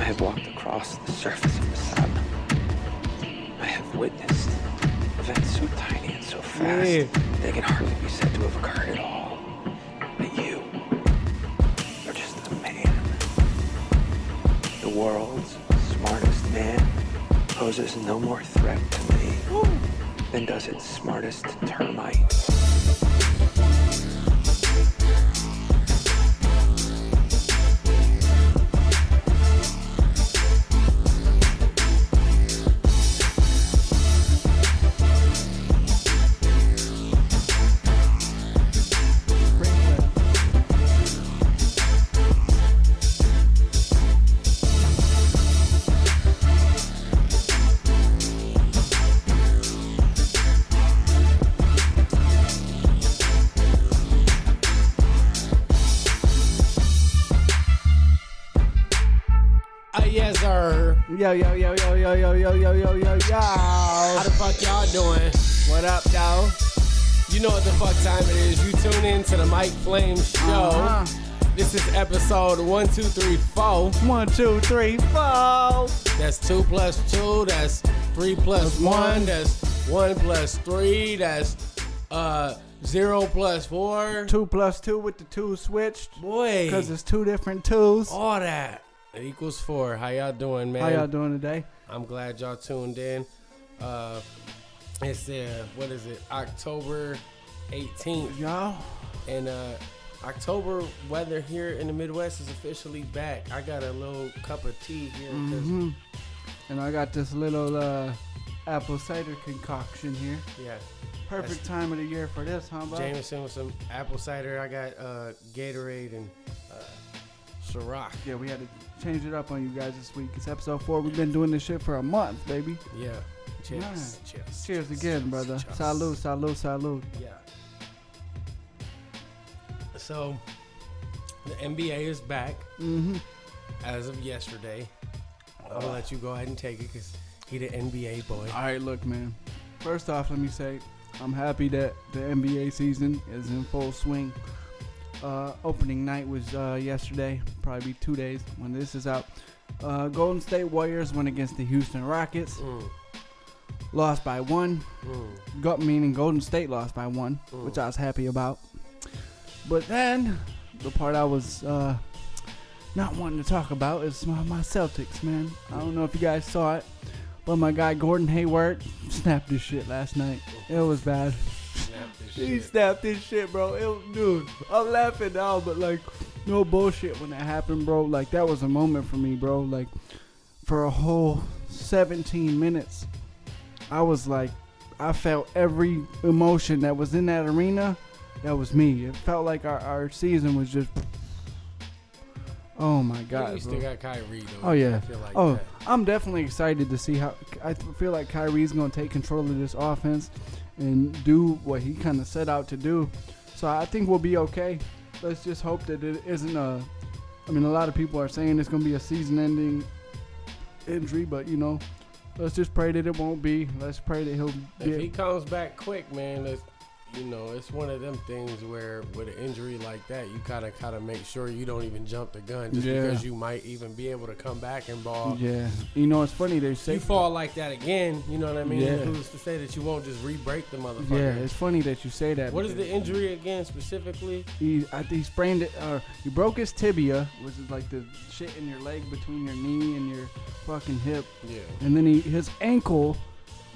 have walked across the surface of the sun. I have witnessed events so tiny and so fast they can hardly be said to have occurred at all. But you're just a man. The world's smartest man poses no more threat to me than does its smartest termite. Yes, sir. Yo. How the fuck y'all doing? What up, yo? You know what the fuck time it is. You tune in to the Mike Flamez show. This is episode 1, 2, 3, 4. 1, 2, 3, 4. That's 2 plus 2. That's 3 plus 1. That's 1 plus 3. That's 0 plus 4. 2 plus 2 with the 2 switched. Boy. Because it's 2 different 2s. All that. It equals 4. How y'all doing, man? How y'all doing today? I'm glad y'all tuned in. It's what is it? October 18th. Y'all. And October weather here in the Midwest is officially back. I got a little cup of tea here. And I got this little apple cider concoction here. Yeah. Perfect time of the year for this, huh, bro? Jameson with some apple cider. I got Gatorade and Ciroc. Yeah, we had to change it up on you guys this week. It's episode 4. We've been doing this shit for a month, baby. Yeah. Cheers. Nice. Cheers. Cheers again, brother. Cheers. Salud. Yeah. So, the NBA is back as of yesterday. I'll let you go ahead and take it because he the NBA boy. All right, look, man. First off, let me say I'm happy that the NBA season is in full swing. Opening night was yesterday, probably 2 days when this is out. Golden State Warriors went against the Houston Rockets. Lost by 1. Meaning Golden State lost by 1, which I was happy about. But then, the part I was not wanting to talk about is my Celtics, man. I don't know if you guys saw it, but my guy Gordon Hayward snapped his shit last night. It was bad. He snapped his shit, bro. Dude, I'm laughing now, but like, no bullshit when that happened, bro. Like, that was a moment for me, bro. Like, for a whole 17 minutes, I was like, I felt every emotion that was in that arena. That was me. It felt like our season was just, oh my God, You still got Kyrie, though. Oh, yeah. I feel like Oh, that. I'm definitely excited to see how. I feel like Kyrie's going to take control of this offense and do what he kind of set out to do. So I think we'll be okay. Let's just hope that it isn't a. I mean, a lot of people are saying it's going to be a season-ending injury, but, you know, let's just pray that it won't be. Let's pray that he'll get. If he comes back quick, man, it's one of them things where with an injury like that, you gotta make sure you don't even jump the gun just because you might even be able to come back and ball. Yeah, you know, it's funny they say you fall like that again. You know what I mean? Yeah. Who's to say that you won't just re-break the motherfucker? Yeah, it's funny that you say that. What is the injury again specifically? He sprained it. He broke his tibia, which is like the shit in your leg between your knee and your fucking hip. Yeah. And then his ankle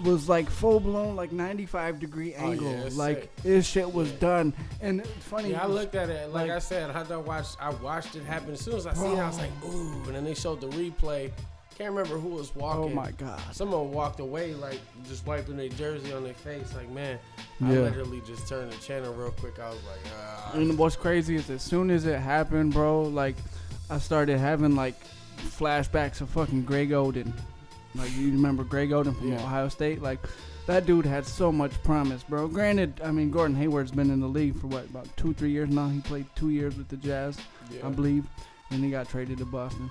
was like full blown, like 95-degree angle. Yeah, like sick. His shit was done. And it's funny. Yeah, I looked at it. Like I said, I watched it happen. As soon as I seen it, I was like, ooh. And then they showed the replay. Can't remember who was walking. Oh my God. Someone walked away, like just wiping their jersey on their face. Like, man, I Yeah. literally just turned the channel real quick. I was like, ah. And what's crazy is as soon as it happened, bro, like I started having like flashbacks of fucking Greg Oden. Like, you remember Greg Oden from Ohio State? Like, that dude had so much promise, bro. Granted, I mean, Gordon Hayward's been in the league for what, about 2-3 years now. He played 2 years with the Jazz, I believe, and he got traded to Boston.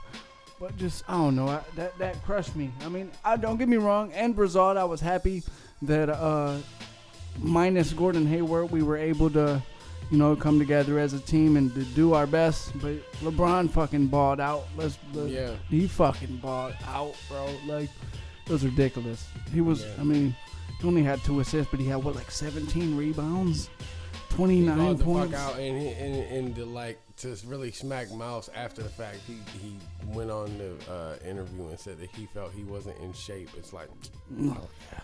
But just, I don't know, that crushed me. I mean, don't get me wrong. End result, I was happy that minus Gordon Hayward, we were able to come together as a team and to do our best. But LeBron fucking balled out. Yeah. He fucking balled out, bro. Like, it was ridiculous. He was, he only had 2 assists, but he had, 17 rebounds? 29 he points? the fuck out and to really smack Mouse after the fact, he went on the interview and said that he felt he wasn't in shape. It's like, Oh, yeah.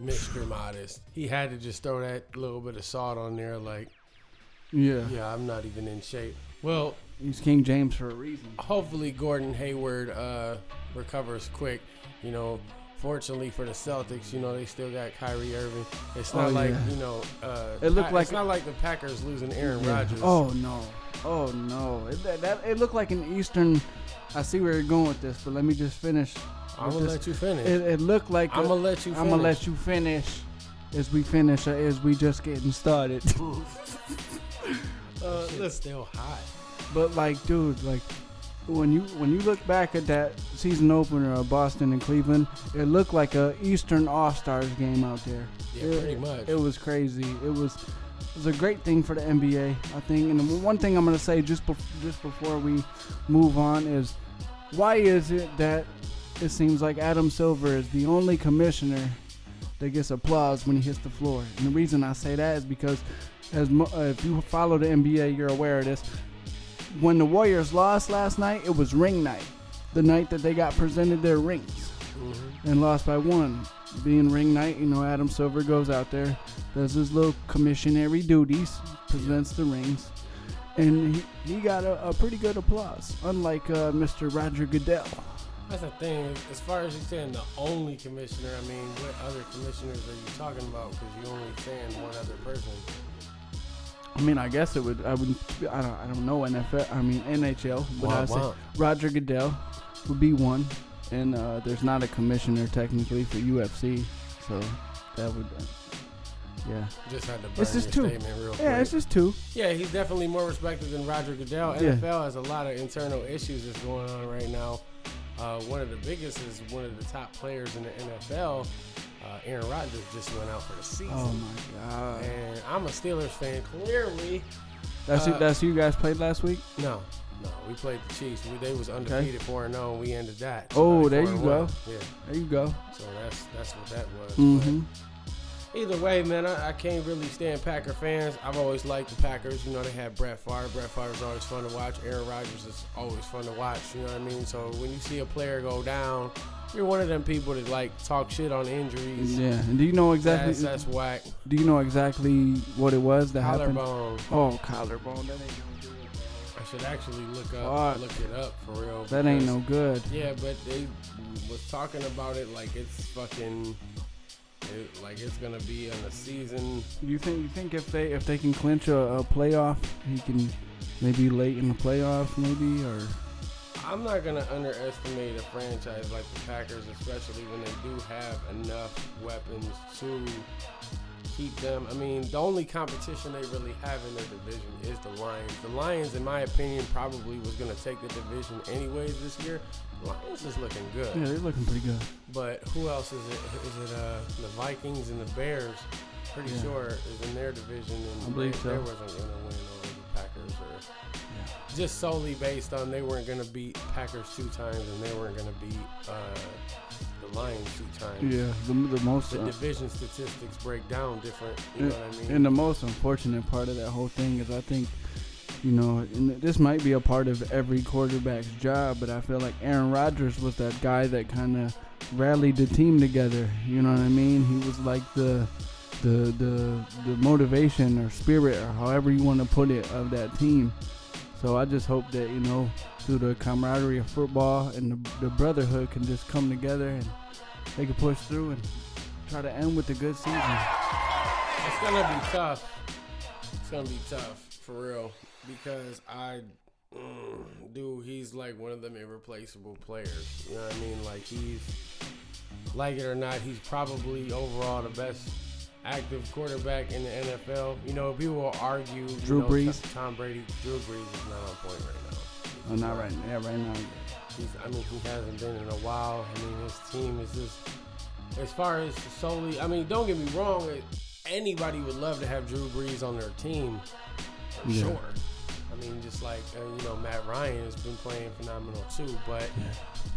Mr. Modest. He had to just throw that little bit of salt on there, like, Yeah. yeah, I'm not even in shape. Well, He's King James for a reason. hopefully Gordon Hayward recovers quick. Fortunately for the Celtics, they still got Kyrie Irving. It's not It looked like it's not like the Packers losing Aaron Rodgers. Oh no! It looked like an Eastern. I see where you're going with this, but let me just finish. I'm gonna let you finish. It looked like I'm gonna let you finish. I'm gonna let you finish. As we finish, as we just getting started. It's still hot. But dude, when you look back at that season opener of Boston and Cleveland, it looked like a Eastern All-Stars game out there. Yeah, pretty much. It was crazy. It was a great thing for the NBA, I think. And the one thing I'm gonna say just before we move on is, why is it that it seems like Adam Silver is the only commissioner that gets applause when he hits the floor? And the reason I say that is because, if you follow the NBA, you're aware of this. When the Warriors lost last night, it was ring night. The night that they got presented their rings and lost by 1. Being ring night, Adam Silver goes out there, does his little commissionary duties, presents the rings, and he got a pretty good applause, unlike Mr. Roger Goodell. That's the thing. As far as you saying the only commissioner, what other commissioners are you talking about? Because you only saying one other person. I guess it would. I don't know NFL. NHL. But I say Roger Goodell would be one, and there's not a commissioner technically for UFC, so that would. Yeah. Just had to burn it's just your 2. statement real quick. Yeah, it's just 2. Yeah, he's definitely more respected than Roger Goodell. Yeah. NFL has a lot of internal issues that's going on right now. One of the biggest is one of the top players in the NFL. Aaron Rodgers just went out for the season. Oh my God! And I'm a Steelers fan. Clearly, that's who you guys played last week. No, we played the Chiefs. They was undefeated 4-0, and we ended that. So there you go. Yeah, there you go. So that's what that was. Mm-hmm. Either way, man, I can't really stand Packer fans. I've always liked the Packers. They had Brett Favre. Brett Favre is always fun to watch. Aaron Rodgers is always fun to watch. You know what I mean? So when you see a player go down, you're one of them people that talk shit on injuries. Yeah. And do you know exactly? That's whack. Do you know exactly what it was that happened? Collarbone. Oh, collarbone. That ain't no good. I should actually look it up for real. That ain't no good. Yeah, but they was talking about it like it's fucking. It's gonna be in a season. You think if they can clinch a playoff, he can maybe late in the playoffs, maybe, or? I'm not gonna underestimate a franchise like the Packers, especially when they do have enough weapons to keep them. The only competition they really have in their division is the Lions. The Lions, in my opinion, probably was gonna take the division anyways this year. The Lions is looking good. Yeah, they're looking pretty good. But who else is it? Is it the Vikings and the Bears? Pretty sure is in their division, and I believe so. They wasn't gonna win over the Packers, just solely based on they weren't gonna beat Packers 2 times and they weren't gonna beat the Lions 2 times. Yeah, the most the division statistics break down different. You know what I mean? And the most unfortunate part of that whole thing is, I think, and this might be a part of every quarterback's job, but I feel like Aaron Rodgers was that guy that kind of rallied the team together. You know what I mean? He was like the motivation or spirit, or however you want to put it, of that team. So I just hope that, through the camaraderie of football and the brotherhood can just come together and they can push through and try to end with a good season. It's going to be tough. It's going to be tough, for real, because he's like one of them irreplaceable players. You know what I mean? He's, like it or not, he's probably overall the best active quarterback in the NFL. People will argue. Drew Brees. Tom Brady. Drew Brees is not on point right now. Not right now. Yeah, right now. He hasn't been in a while. His team is just, as far as solely, don't get me wrong, anybody would love to have Drew Brees on their team, for sure. I mean, just like, Matt Ryan has been playing phenomenal too, but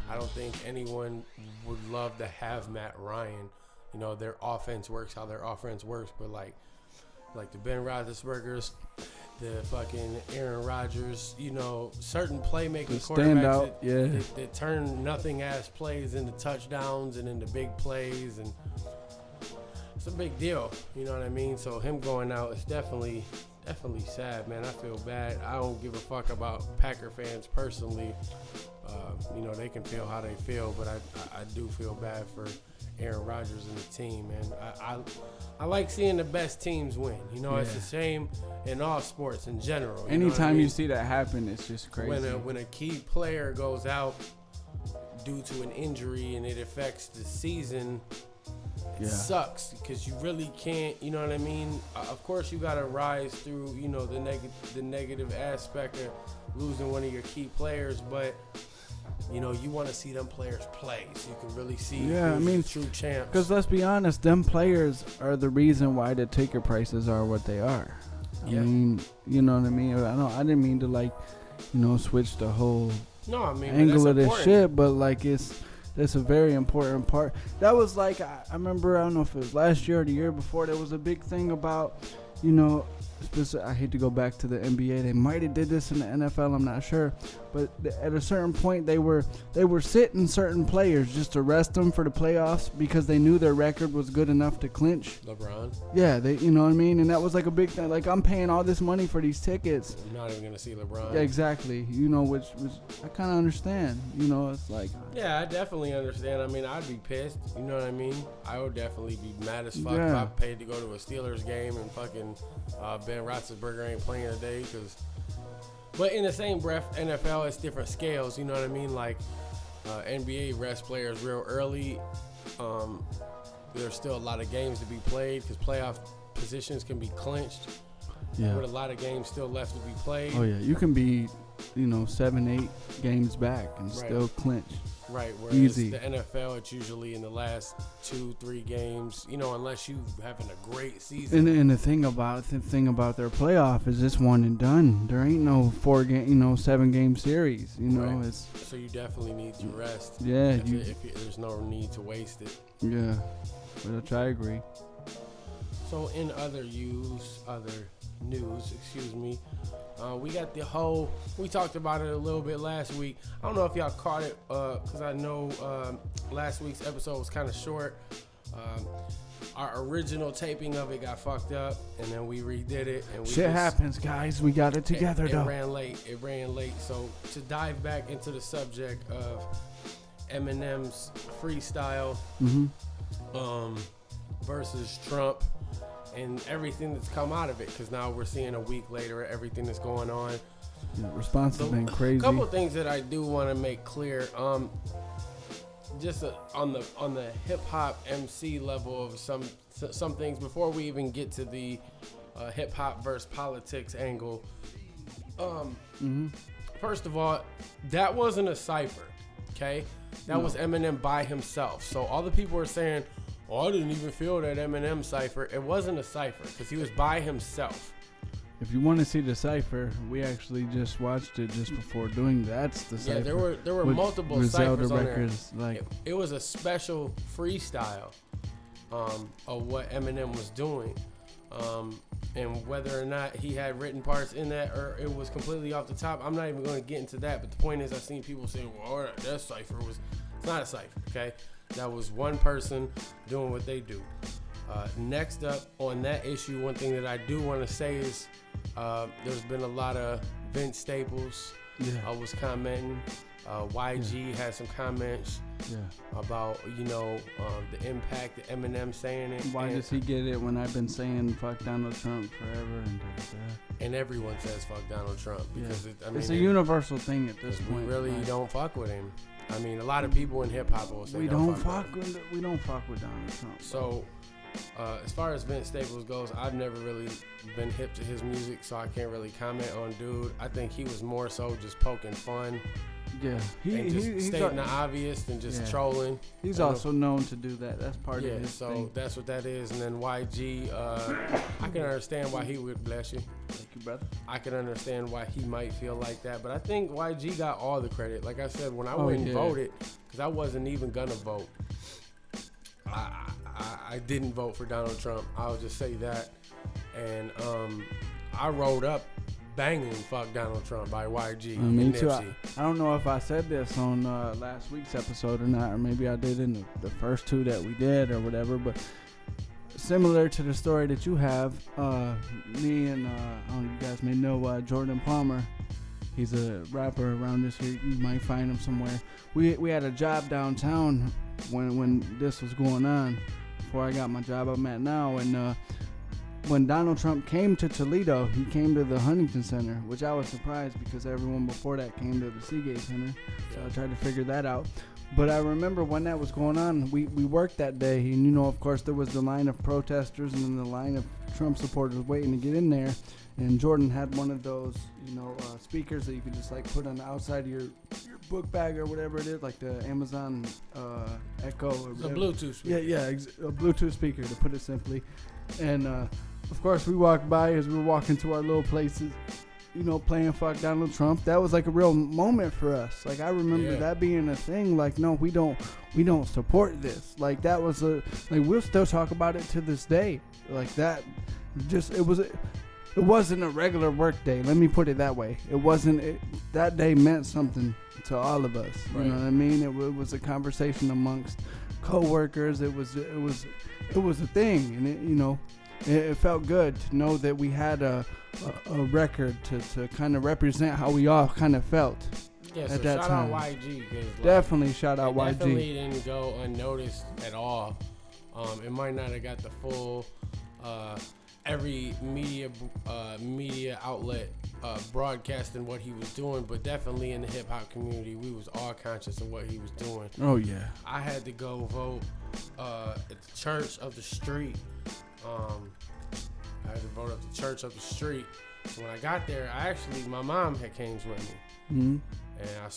I don't think anyone would love to have Matt Ryan. Their offense works how their offense works, but like the Ben Roethlisbergers, the fucking Aaron Rodgers, certain playmaking quarterbacks that turn nothing ass plays into touchdowns and into big plays, and it's a big deal. You know what I mean? So him going out is definitely sad, man. I feel bad. I don't give a fuck about Packer fans personally. They can feel how they feel, but I do feel bad for Aaron Rodgers and the team, man. I like seeing the best teams win. It's the same in all sports in general. Anytime you see that happen, it's just crazy. When a key player goes out due to an injury and it affects the season, it sucks because you really can't. You know what I mean? Of course, you got to rise through the negative aspect of losing one of your key players, but you want to see them players play so you can really see who's the true champs. Because let's be honest, them players are the reason why the ticket prices are what they are. I mean, you know what I mean? I didn't mean to switch the whole angle of this shit, but that's a very important part. That was I remember, I don't know if it was last year or the year before, there was a big thing about, I hate to go back to the NBA. They might have did this in the NFL. I'm not sure, but at a certain point, they were sitting certain players just to rest them for the playoffs because they knew their record was good enough to clinch. LeBron. Yeah, you know what I mean, and that was a big thing. I'm paying all this money for these tickets. I'm not even gonna see LeBron. Yeah, exactly. Which I kind of understand. It's yeah, I definitely understand. I mean, I'd be pissed. You know what I mean? I would definitely be mad as fuck if I paid to go to a Steelers game and fucking Ben Roethlisberger ain't playing today. But in the same breath, NFL, it's different scales. You know what I mean? NBA rest players real early. There's still a lot of games to be played because playoff positions can be clinched. Yeah. With a lot of games still left to be played. Oh yeah, you can be, 7-8 games back and still clinch. Right, whereas the NFL, it's usually in the last 2-3 games, unless you having a great season. And the thing about their playoff is it's one and done. There ain't no 7-game series. Right. It's so you definitely need to rest. Yeah, if there's no need to waste it. Yeah, which I agree. So in other news, we got we talked about it a little bit last week. I don't know if y'all caught it, because I know last week's episode was kind of short. Our original taping of it got fucked up, and then we redid it. And shit happens, guys. We got it together, though. It ran late. So to dive back into the subject of Eminem's freestyle versus Trump, and everything that's come out of it, because now we're seeing a week later everything that's going on. Yeah, response has been crazy. A couple of things that I do want to make clear. Just on the hip hop MC level of some things before we even get to the hip hop versus politics angle. First of all, that wasn't a cipher. Okay, that was Eminem by himself. So all the people were saying, I didn't even feel that Eminem cipher. It wasn't a cipher because he was by himself. If you want to see the cipher, we actually just watched it just before doing that's the cipher. Yeah, there were multiple ciphers on records, there. It was a special freestyle of what Eminem was doing, and whether or not he had written parts in that or it was completely off the top. I'm not even going to get into that. But the point is, I've seen people say, "Well, that cipher was." It's not a cipher, okay? That was one person doing what they do. Next up on that issue, one thing that I do want to say is there's been a lot of Vince Staples. I was commenting. YG had some comments about, the impact of Eminem saying it. Why does he get it when I've been saying fuck Donald Trump forever? And everyone says fuck Donald Trump because it's a universal thing at this point. We really don't fuck with him. I mean, a lot of people in hip hop will say we don't fuck with Donald Trump. So, as far as Vince Staples goes, I've never really been hip to his music, so I can't really comment on dude. I think he was more so just poking fun Yeah, and just stating the obvious and just trolling. He's also known to do that. That's part of his thing. That's what that is. And then YG, I can understand why he would, bless you. Thank you, brother. I can understand why he might feel like that, but I think YG got all the credit. Like I said, when I went and voted, because I wasn't even gonna vote, I didn't vote for Donald Trump. I'll just say that. And I rolled up banging "Fuck Donald Trump" by YG and too. Nipsey. I don't know if I said this on last week's episode or not, or maybe I did in the first two that we did or whatever, but similar to the story that you have, me and you guys may know Jordan Palmer. He's a rapper around this here. You might find him somewhere. We had a job downtown when this was going on, before I got my job I'm at now, and when Donald Trump came to Toledo, he came to the Huntington Center, which I was surprised because everyone before that came to the Seagate Center. So I tried to figure that out. But I remember when that was going on, we worked that day, and of course there was the line of protesters and then the line of Trump supporters waiting to get in there. And Jordan had one of those, speakers that you could just like put on the outside of your book bag or whatever it is, like the Amazon Echo or whatever. A Bluetooth speaker. A Bluetooth speaker, to put it simply. And of course we walked by as we were walking to our little places, playing "Fuck Donald Trump." That was like a real moment for us. Like I remember that being a thing. Like, no, we don't support this. Like that was we'll still talk about it to this day. Like that, it wasn't a regular work day. Let me put it that way. It wasn't. That day meant something to all of us. You know what I mean? It was a conversation amongst co-workers. It was a thing, and it felt good to know that we had a record to kind of represent how we all kind of felt at that time. Shout out YG. Definitely shout out YG. Definitely didn't go unnoticed at all. It might not have got the full every media outlet broadcasting what he was doing, but definitely in the hip hop community, we was all conscious of what he was doing. Oh yeah. I had to go vote at the church of the street. I had to vote at the church up the street. So when I got there, my mom had came with me. Mm-hmm. And I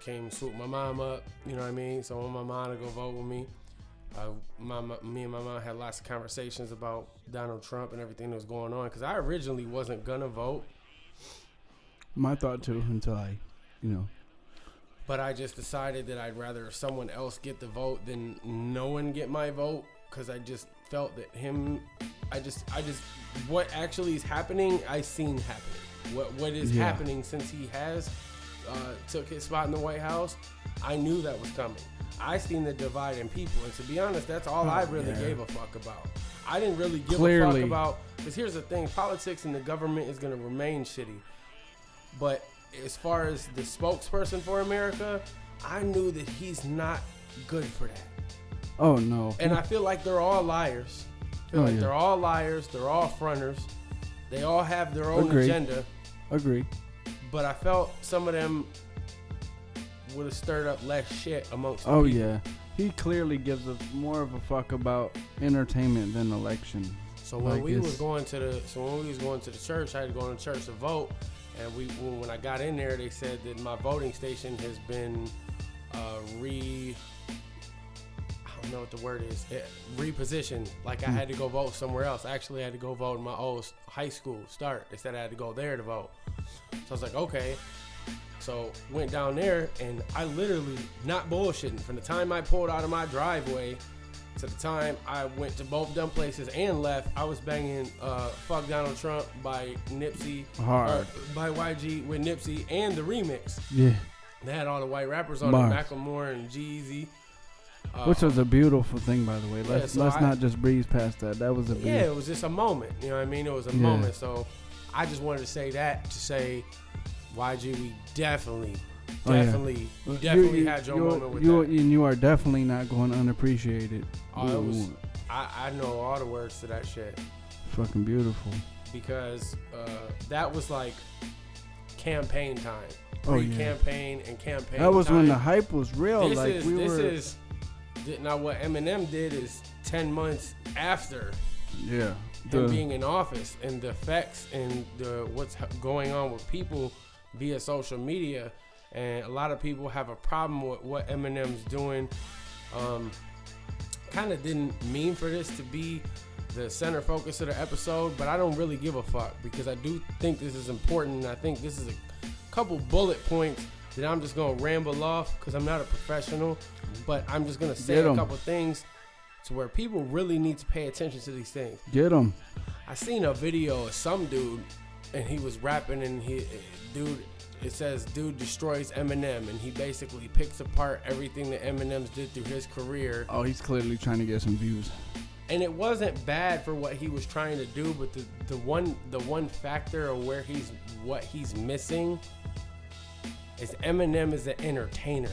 came and swooped my mom up, you know what I mean? So I want my mom to go vote with me. Me and my mom had lots of conversations about Donald Trump and everything that was going on, because I originally wasn't gonna vote. My thought too, until I, But I just decided that I'd rather someone else get the vote than no one get my vote, because I just felt that what actually is happening, I seen happening. What is happening since he has took his spot in the White House, I knew that was coming. I seen the divide in people, and to be honest, that's all I really gave a fuck about. I didn't really give a fuck about, because here's the thing, politics and the government is going to remain shitty. But as far as the spokesperson for America, I knew that he's not good for that. Oh, no. And I feel like they're all liars. They're all liars. They're all fronters. They all have their own agenda. Agree. But I felt some of them would have stirred up less shit amongst the people. Yeah. He clearly gives more of a fuck about entertainment than election. So when we was going to the church, I had to go to church to vote. And when I got in there, they said that my voting station has been I don't know what the word is, repositioned. Like I had to go vote somewhere else. I actually had to go vote in my old high school start. They said I had to go there to vote. So I was like, okay. So went down there, and I literally, not bullshitting, from the time I pulled out of my driveway to the time I went to both dumb places and left, I was banging "Fuck Donald Trump" by Nipsey, by YG with Nipsey, and the remix. Yeah. They had all the white rappers on it, Macklemore and Jeezy. Which was a beautiful thing, by the way. Let's not just breeze past that. That was a beautiful. Yeah, it was just a moment. You know what I mean? It was a moment. So I just wanted to say that, to say, YG, we definitely had your moment with that. And you are definitely not going unappreciated. Oh, it was. I know all the words to that shit. Fucking beautiful. Because that was like campaign time. Pre-campaign and campaign. That was time. When the hype was real. Now what Eminem did is 10 months after. Yeah. Him being in office, and the effects and what's going on with people via social media. and a lot of people have a problem with what Eminem's doing. Kind of didn't mean for this to be the center focus of the episode, but I don't really give a fuck because I do think this is important, and I think this is a couple bullet points that I'm just gonna ramble off because I'm not a professional, but I'm just gonna say a couple things to where people really need to pay attention to these things. Get them. I seen a video of some dude, and he was rapping, and it says dude destroys Eminem, and he basically picks apart everything that Eminem's did through his career. Oh, he's clearly trying to get some views. And it wasn't bad for what he was trying to do, but the one factor of what he's missing is Eminem is an entertainer.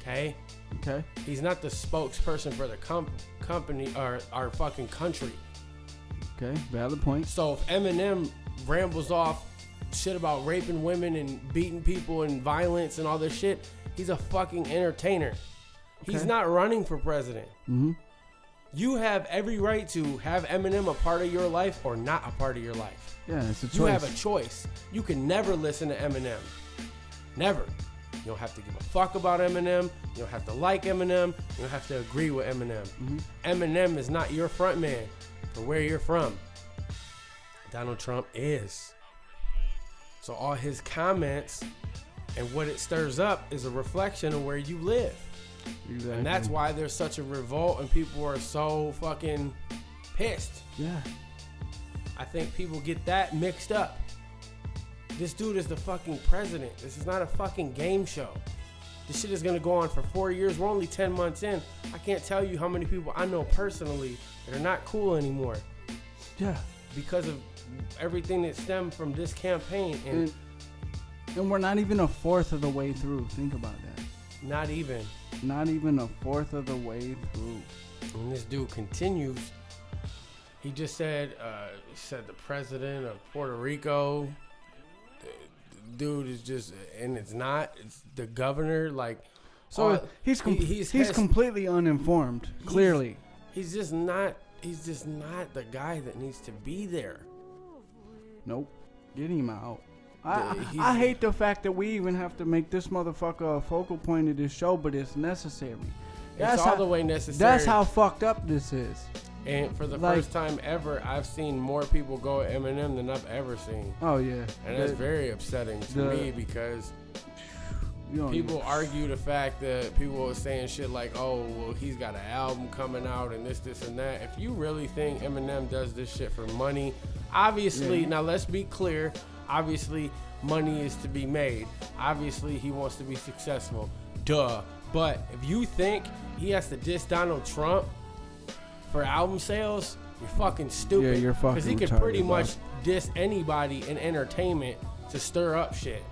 Okay? Okay. He's not the spokesperson for the company or our fucking country. Okay, valid point. So if Eminem rambles off shit about raping women and beating people and violence and all this shit, he's a fucking entertainer. Okay. He's not running for president. Mm-hmm. You have every right to have Eminem a part of your life or not a part of your life. Yeah, it's a choice. You have a choice. You can never listen to Eminem. Never. You don't have to give a fuck about Eminem. You don't have to like Eminem. You don't have to agree with Eminem. Mm-hmm. Eminem is not your front man for where you're from. Donald Trump is. So all his comments and what it stirs up is a reflection of where you live. Exactly. And that's why there's such a revolt and people are so fucking pissed. Yeah. I think people get that mixed up. This dude is the fucking president. This is not a fucking game show. This shit is going to go on for 4 years. We're only 10 months in. I can't tell you how many people I know personally that are not cool anymore. Yeah. Because of everything that stemmed from this campaign. And we're not even a fourth of the way through. Think about that. Not even a fourth of the way through. And this dude continues. He just said the president of Puerto Rico. The dude is just, and it's the governor. Like, so he's completely uninformed. Clearly, he's just not the guy that needs to be there. Nope, get him out. I hate the fact that we even have to make this motherfucker a focal point of this show, but it's necessary. It's all the way necessary. That's how fucked up this is. And for the first time ever, I've seen more people go at Eminem than I've ever seen. Oh, yeah. And that's very upsetting to me because people argue the fact that people are saying shit like, oh, well, he's got an album coming out and this, and that. If you really think Eminem does this shit for money, obviously, now let's be clear, obviously money is to be made. Obviously, he wants to be successful. Duh. But if you think he has to diss Donald Trump for album sales, you're fucking stupid. Yeah, you're fucking retarded. Because he can pretty much diss anybody in entertainment to stir up shit.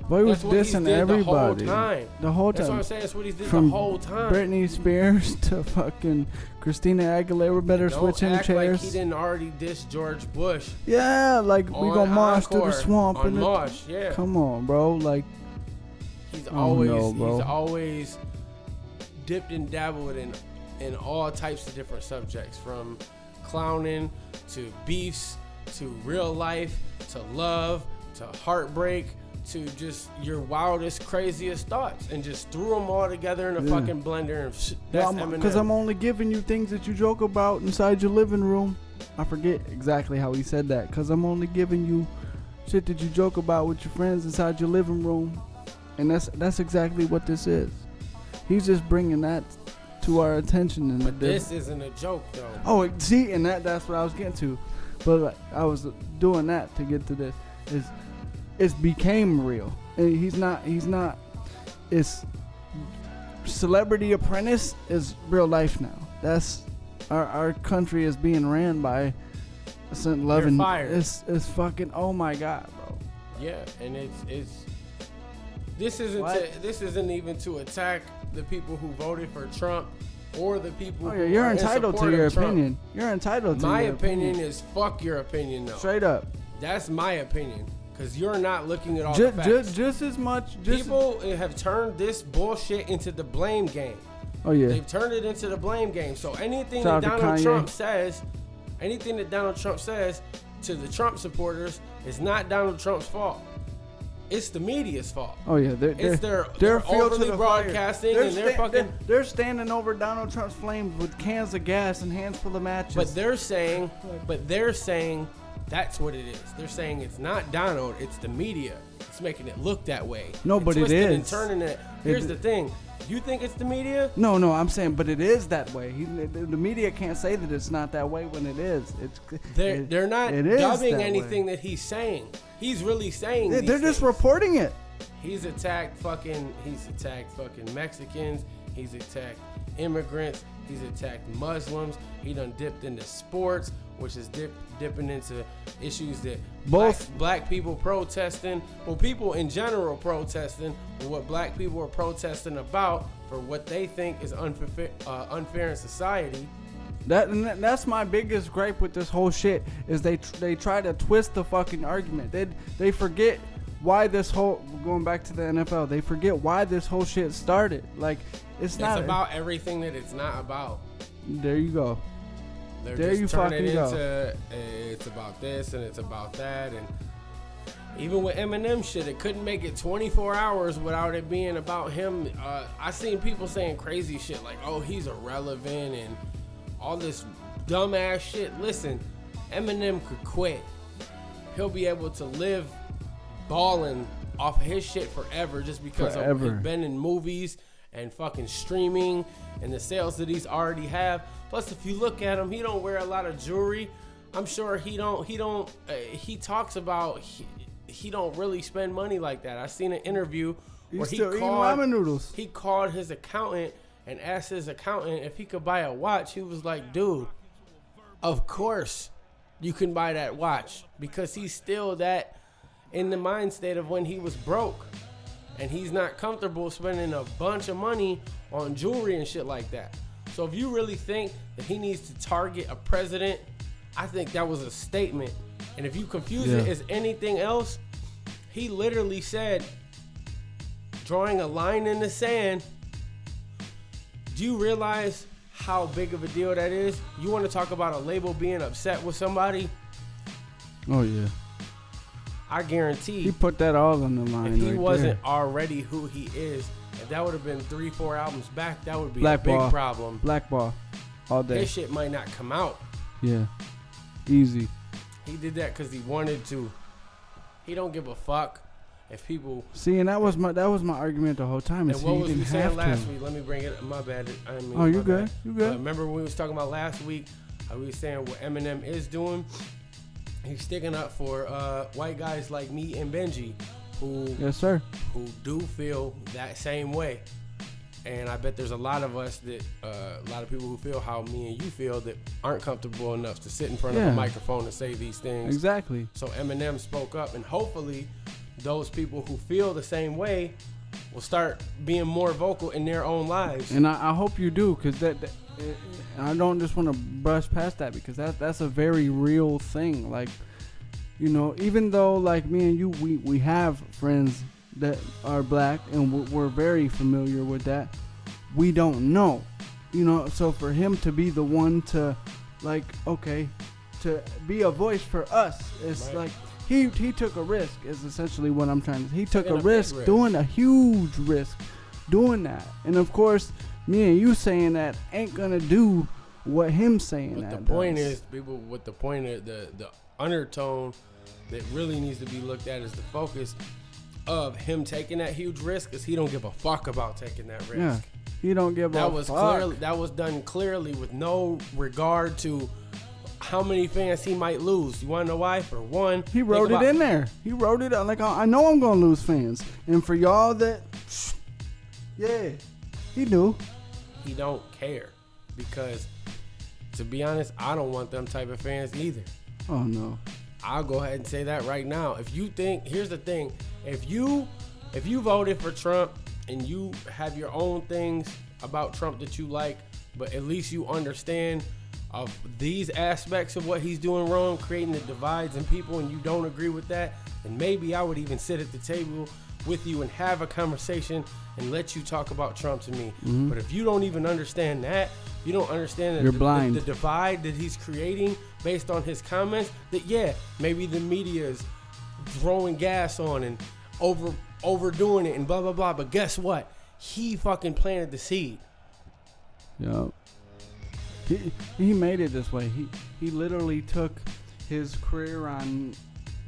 But he was dissing everybody. The whole time. That's what I'm saying. That's what he did the whole time. Britney Spears to fucking Christina Aguilera. Better switch in chairs. Like he didn't already diss George Bush. Yeah, like we gonna march through the swamp. On March, yeah. Come on, bro. Like he's always dipped and dabbled in all types of different subjects, from clowning to beefs to real life to love to heartbreak to just your wildest, craziest thoughts, and just threw them all together in a fucking blender. And that's Eminem. Because I'm only giving you things that you joke about inside your living room. I forget exactly how he said that. Because I'm only giving you shit that you joke about with your friends inside your living room. And that's exactly what this is. He's just bringing that to our attention. But this isn't a joke, though. Oh, see, and that's what I was getting to. But like, I was doing that to get to this. It's became real. And he's not. It's Celebrity Apprentice is real life now. That's our country is being ran by some loving. It's fucking, oh my God, bro. Yeah, and this isn't even to attack the people who voted for Trump or the people who you're entitled to your opinion. You're entitled to my opinion is fuck your opinion, though. Straight up. That's my opinion. Because you're not looking at all the facts. Just as much. People have turned this bullshit into the blame game. Oh, yeah. They've turned it into the blame game. So anything that Donald Trump says to the Trump supporters is not Donald Trump's fault. it's the media's fault. Oh yeah, They're fuel to overly the broadcasting fire. and they're fucking. They're standing over Donald Trump's flames with cans of gas and hands full of matches. But they're saying that's what it is. They're saying it's not Donald, it's the media. It's making it look that way. No, but it is. is. And turning it. Here's the thing. You think it's the media? No, I'm saying, but it is that way. The media can't say that it's not that way when it is. They're not dubbing anything that he's saying. He's really saying. They're just reporting it. He's attacked fucking Mexicans. He's attacked immigrants. He's attacked Muslims. He done dipped into sports, which is dipping into issues that black people protesting. Well, people in general protesting, but what black people are protesting about for what they think is unfair in society. That's my biggest gripe with this whole shit is they try to twist the fucking argument. They forget why this whole, going back to the NFL, they forget why this whole shit started. Like it's not about everything that it's not about. There you go. They're there just you turning fucking it into go. It's about this and it's about that, and even with Eminem shit, it couldn't make it 24 hours without it being about him. I seen people saying crazy shit like, "Oh, he's irrelevant" and all this dumbass shit. Listen, Eminem could quit. He'll be able to live balling off of his shit forever just because of he's been in movies and fucking streaming and the sales that he's already have. Plus, if you look at him, he don't wear a lot of jewelry. I'm sure he talks about he don't really spend money like that. I seen an interview where he eating ramen noodles. He called his accountant and asked his accountant if he could buy a watch. He was like, dude, of course you can buy that watch, because he's still that in the mind state of when he was broke. And he's not comfortable spending a bunch of money on jewelry and shit like that. So if you really think that he needs to target a president, I think that was a statement. And if you confuse it as anything else, he literally said, drawing a line in the sand, do you realize how big of a deal that is? You want to talk about a label being upset with somebody? Oh, yeah. I guarantee he put that all on the line. If he wasn't already who he is, if that would have been 3-4 albums back, that would be a big problem. Blackball. All day. His shit might not come out. Yeah. Easy. He did that because he wanted to. He don't give a fuck if people. See, and that was my argument the whole time. And what was we saying last week? Let me bring it. My bad. You good? You good? Remember when we was talking about last week? How we was saying what Eminem is doing? He's sticking up for white guys like me and Benji, who who do feel that same way. And I bet there's a lot of us that, a lot of people who feel how me and you feel that aren't comfortable enough to sit in front of a microphone and say these things. Exactly. So Eminem spoke up, and hopefully those people who feel the same way will start being more vocal in their own lives. And I hope you do, because I don't just want to brush past that, because that's a very real thing. Like, you know, even though like me and you, we have friends that are black and we're very familiar with that, we don't know, you know. So for him to be the one to, like, okay, to be a voice for us, it's like he took a risk is essentially what I'm trying to. He took a risk, doing a huge risk, doing that. And of course, me and you saying that ain't gonna do what him saying that. But the point is, people, what the point of the undertone that really needs to be looked at is the focus of him taking that huge risk, is he don't give a fuck about taking that risk. Yeah, he don't give a fuck. That was done clearly with no regard to how many fans he might lose. You want to know why? For one, he wrote it in there. He wrote it like, I know I'm gonna lose fans, and for y'all that, yeah, he knew. He don't care, because to be honest, I don't want them type of fans either. Oh no. I'll go ahead and say that right now. If you think, here's the thing, if you voted for Trump and you have your own things about Trump that you like, but at least you understand of these aspects of what he's doing wrong, creating the divides in people, and you don't agree with that, then maybe I would even sit at the table with you and have a conversation and let you talk about Trump to me. Mm-hmm. But if you don't even understand that, you don't understand the divide that he's creating based on his comments, that maybe the media is throwing gas on and overdoing it and blah blah blah. But guess what? He fucking planted the seed. Yeah. He made it this way. He literally took his career on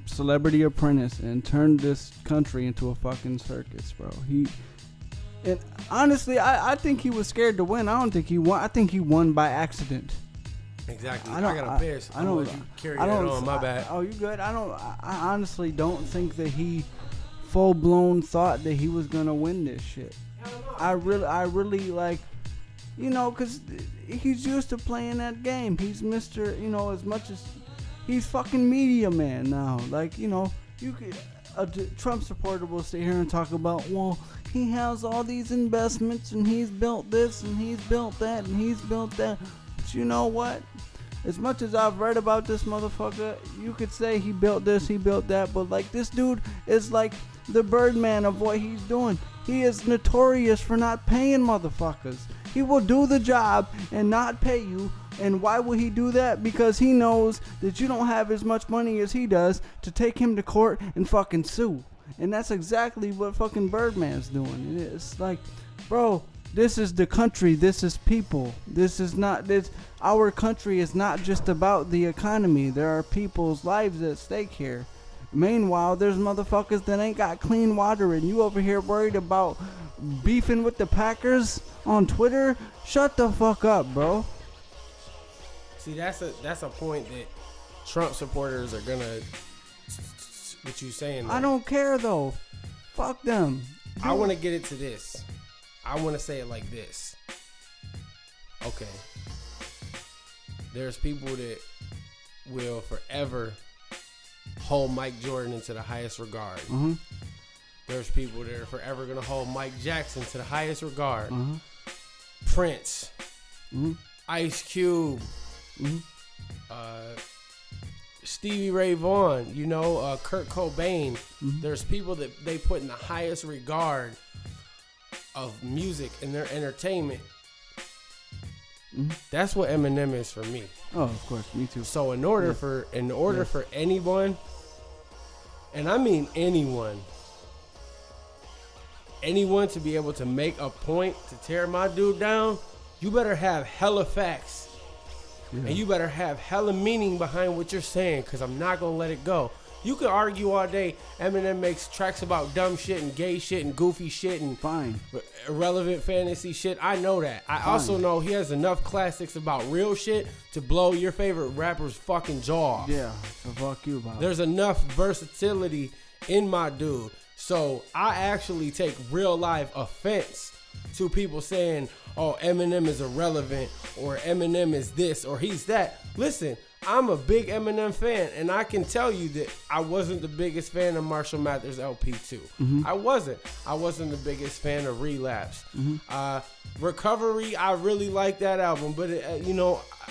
Celebrity Apprentice and turned this country into a fucking circus, bro. And honestly, I think he was scared to win. I don't think he won. I think he won by accident. Exactly. I got a piss. I don't. You carry that on. My bad. Oh, you good? I honestly don't think that he full blown thought that he was gonna win this shit. I really like, you know, cause he's used to playing that game. He's Mr. You know, as much as he's fucking media man now. Like, you know, you could a Trump supporter will sit here and talk about, well, he has all these investments and he's built this and he's built that and he's built that. But you know what? As much as I've read about this motherfucker, you could say he built this, he built that, but like this dude is like the Birdman of what he's doing. He is notorious for not paying motherfuckers. He will do the job and not pay you. And why would he do that? Because he knows that you don't have as much money as he does to take him to court and fucking sue. And that's exactly what fucking Birdman's doing. It's like, bro, this is the country. This is people. This is not this. Our country is not just about the economy. There are people's lives at stake here. Meanwhile, there's motherfuckers that ain't got clean water, and you over here worried about beefing with the Packers on Twitter? Shut the fuck up, bro. See, that's a point that Trump supporters are gonna. What you saying? Though. I don't care though. Fuck them. I want to get it to this. I want to say it like this. Okay. There's people that will forever hold Mike Jordan into the highest regard. Mm-hmm. There's people that are forever going to hold Mike Jackson to the highest regard. Mm-hmm. Prince. Mm-hmm. Ice Cube. Mm-hmm. Stevie Ray Vaughan. You know, Kurt Cobain. Mm-hmm. There's people that they put in the highest regard of music and their entertainment. Mm-hmm. That's what Eminem is for me. Oh, of course, me too. So in order for anyone, and I mean anyone to be able to make a point to tear my dude down, you better have hella facts. Yeah. And you better have hella meaning behind what you're saying, because I'm not going to let it go. You could argue all day. Eminem makes tracks about dumb shit and gay shit and goofy shit and irrelevant fantasy shit. I know that. I also know he has enough classics about real shit to blow your favorite rapper's fucking jaw off. Yeah, so fuck you, Bob. There's enough versatility in my dude. So I actually take real life offense to people saying, oh, Eminem is irrelevant or Eminem is this or he's that. Listen, I'm a big Eminem fan, and I can tell you that I wasn't the biggest fan of Marshall Mathers LP2. Mm-hmm. I wasn't the biggest fan of Relapse. Mm-hmm. Recovery, I really like that album, but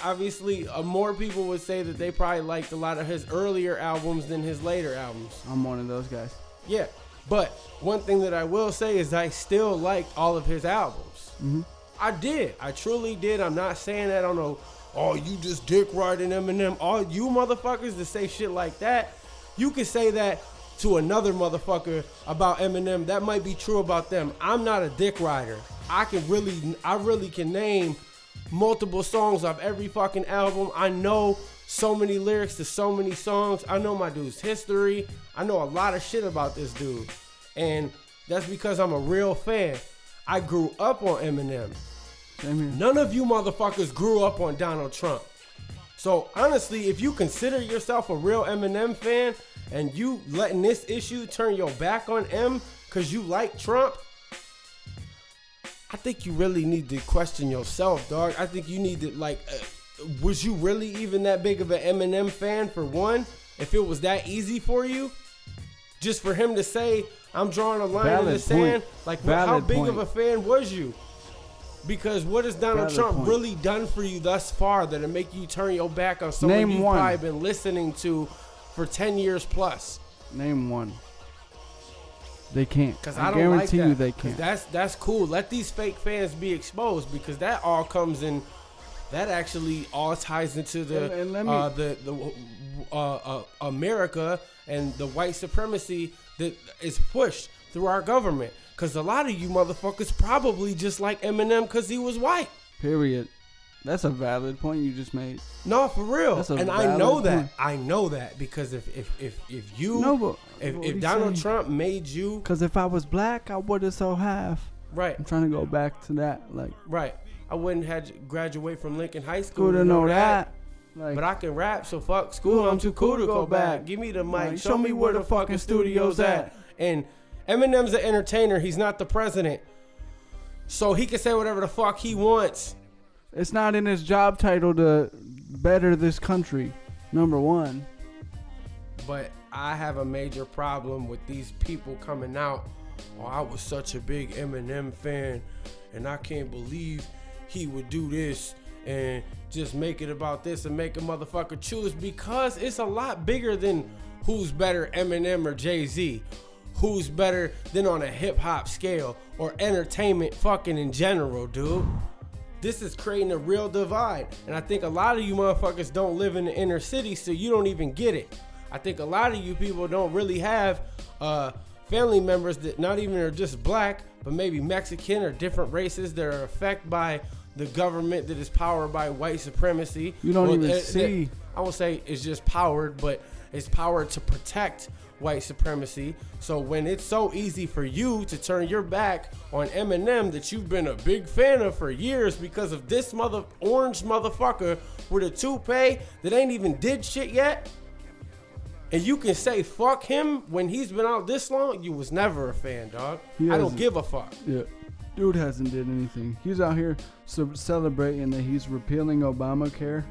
obviously more people would say that they probably liked a lot of his earlier albums than his later albums. I'm one of those guys. Yeah, but one thing that I will say is I still liked all of his albums. Mm-hmm. I did. I truly did. I'm not saying that on a oh, you just dick riding Eminem. All you motherfuckers that say shit like that, you can say that to another motherfucker about Eminem. That might be true about them. I'm not a dick rider. I really can name multiple songs off every fucking album. I know so many lyrics to so many songs. I know my dude's history. I know a lot of shit about this dude. And that's because I'm a real fan. I grew up on Eminem. None of you motherfuckers grew up on Donald Trump. So honestly, if you consider yourself a real Eminem fan and you letting this issue turn your back on M because you like Trump, I think you really need to question yourself, dog. I think you need to was you really even that big of an Eminem fan for one? If it was that easy for you, just for him to say, I'm drawing a line in the sand, how big of a fan was you? Because what has Donald Trump really done for you thus far that'll make you turn your back on someone you've probably been listening to for 10 years plus? Name one. They can't. Because I don't like that. You they can't. That's cool. Let these fake fans be exposed, because that all comes in that actually all ties into And let me- America and the white supremacy that is pushed through our government. Because a lot of you motherfuckers probably just like Eminem because he was white. Period. That's a valid point you just made. No, for real. That's a And I valid know that. point. I know that because if you No, but if what he Donald saying? Trump made you Because if I was black, I would have so have. right, I'm trying to go back to that. Like, right. I wouldn't have graduate from Lincoln High cool School to know that. Like, But I can rap, so fuck school. I'm too cool to go back. Give me the mic. Like, Show me where the fucking studio's at. And Eminem's an entertainer. He's not the president. So he can say whatever the fuck he wants. it's not in his job title to better this country. Number one. But I have a major problem with these people coming out. Oh, I was such a big Eminem fan, and I can't believe he would do this and just make it about this and make a motherfucker choose, because it's a lot bigger than who's better, Eminem or Jay-Z. Who's better than on a hip-hop scale or entertainment fucking in general, dude. This is creating a real divide. And I think a lot of you motherfuckers don't live in the inner city, so you don't even get it. I think a lot of you people don't really have family members that not even are just black, but maybe Mexican or different races that are affected by the government that is powered by white supremacy. You don't even see. I won't say it's just powered, but it's powered to protect white supremacy. So when it's so easy for you to turn your back on Eminem that you've been a big fan of for years because of this orange motherfucker with a toupee that ain't even did shit yet, and you can say fuck him when he's been out this long, you was never a fan, dog. He I don't hasn't. give a fuck. Yeah. Dude hasn't did anything. He's out here celebrating that he's repealing Obamacare.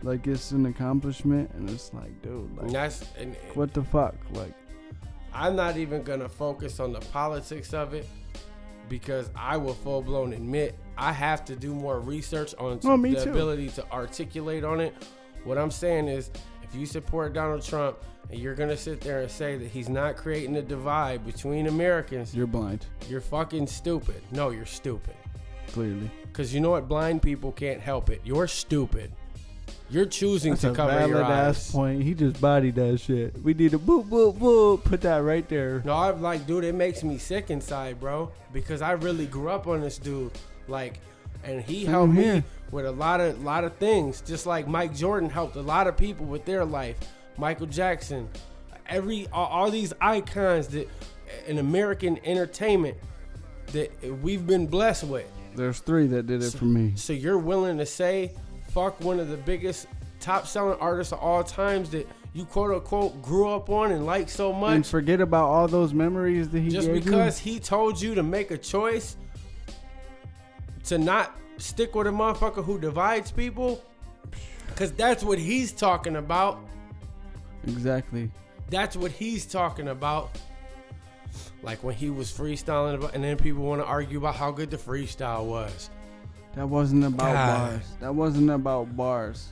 Like, it's an accomplishment. And it's like, dude, like, And what the fuck? Like, I'm not even gonna focus on the politics of it, because I will full blown admit I have to do more research on me the too. ability to articulate on it. What I'm saying is, if you support Donald Trump and you're gonna sit there and say that he's not creating a divide between Americans, you're blind. you're fucking stupid. No, you're stupid. Clearly. Because you know what? Blind people can't help it. You're stupid. You're choosing That's to a cover valid your eyes. ass point. He just bodied that shit. We need to boop, boop, boop. Put that right there. No, I'm like, dude, it makes me sick inside, bro. Because I really grew up on this dude. Like, and he Same helped here. me with a lot of things. Just like Mike Jordan helped a lot of people with their life. Michael Jackson. All these icons that in American entertainment that we've been blessed with. There's 3 that did it for me. So you're willing to say, fuck one of the biggest top selling artists of all times that you quote unquote grew up on and like so much, And forget about all those memories that he just gave because you? he told you to make a choice to not stick with a motherfucker who divides people? Because that's what he's talking about. Exactly. That's what he's talking about. Like when he was freestyling about, and then people want to argue about how good the freestyle was. That wasn't about God. bars. That wasn't about bars.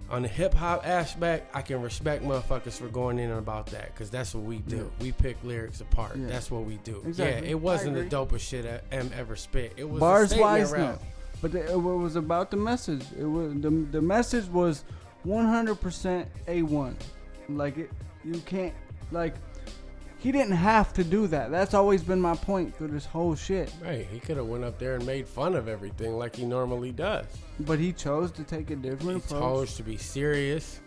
On the hip hop aspect, I can respect motherfuckers for going in about that, because that's what we do. Yeah. We pick lyrics apart. Yeah. That's what we do. Exactly. Yeah, it wasn't I the agree. dopest shit I ever spit. It was Bars a statement wise, rap. no. But it was about the message. It was the message was 100% A1. Like, you can't, like, he didn't have to do that. That's always been my point through this whole shit. Right, he could have went up there and made fun of everything like he normally does. But he chose to take a different He approach. chose to be serious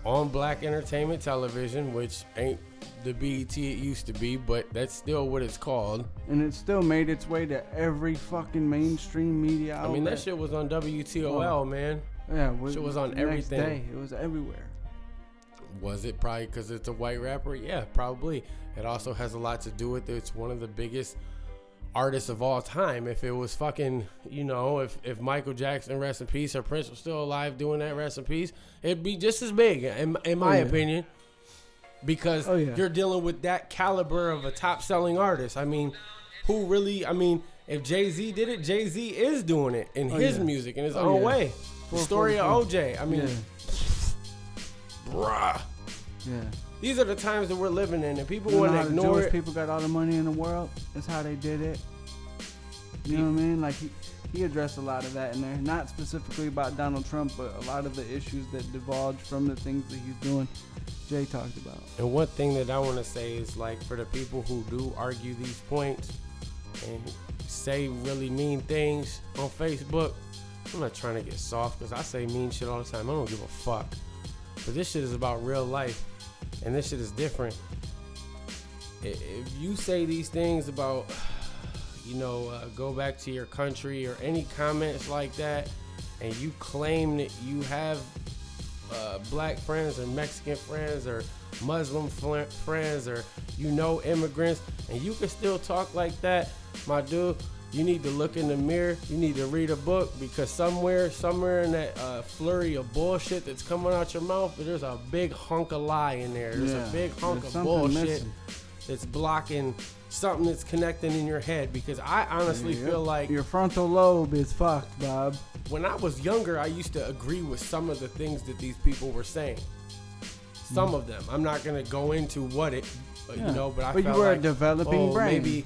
on black entertainment television, which ain't the BET it used to be, but that's still what it's called. And it still made its way to every fucking mainstream media outlet. I mean, that shit was on WTOL, man. Yeah, shit was on the next everything. day. It was everywhere. Was it probably because it's a white rapper? Yeah, probably. It also has a lot to do with it. It's one of the biggest artists of all time. If it was fucking, you know, if Michael Jackson, rest in peace, or Prince was still alive doing that, rest in peace, it'd be just as big, in my opinion. Because you're dealing with that caliber of a top-selling artist. I mean, who really, I mean, if Jay-Z did it, Jay-Z is doing it in his music, in his own way. The story of OJ. I mean, bruh. Yeah. These are the times that we're living in, and people You know want to how the ignore Jewish it. people got all the money in the world? That's how they did it. You know what I mean? Like he addressed a lot of that in there. Not specifically about Donald Trump, but a lot of the issues that divulge from the things that he's doing. Jay talked about. And one thing that I want to say is, like, for the people who do argue these points and say really mean things on Facebook, I'm not trying to get soft because I say mean shit all the time. I don't give a fuck. But this shit is about real life, and this shit is different. If you say these things about, go back to your country or any comments like that, and you claim that you have black friends or Mexican friends or Muslim friends or immigrants, and you can still talk like that, my dude, you need to look in the mirror. You need to read a book, because somewhere in that flurry of bullshit that's coming out your mouth, there's a big hunk of lie in there. There's a big hunk of bullshit missing. That's blocking something that's connecting in your head, because I honestly feel like your frontal lobe is fucked, Bob. When I was younger, I used to agree with some of the things that these people were saying. Some of them. I'm not going to go into what it, but I felt like, you were a developing brain. Maybe,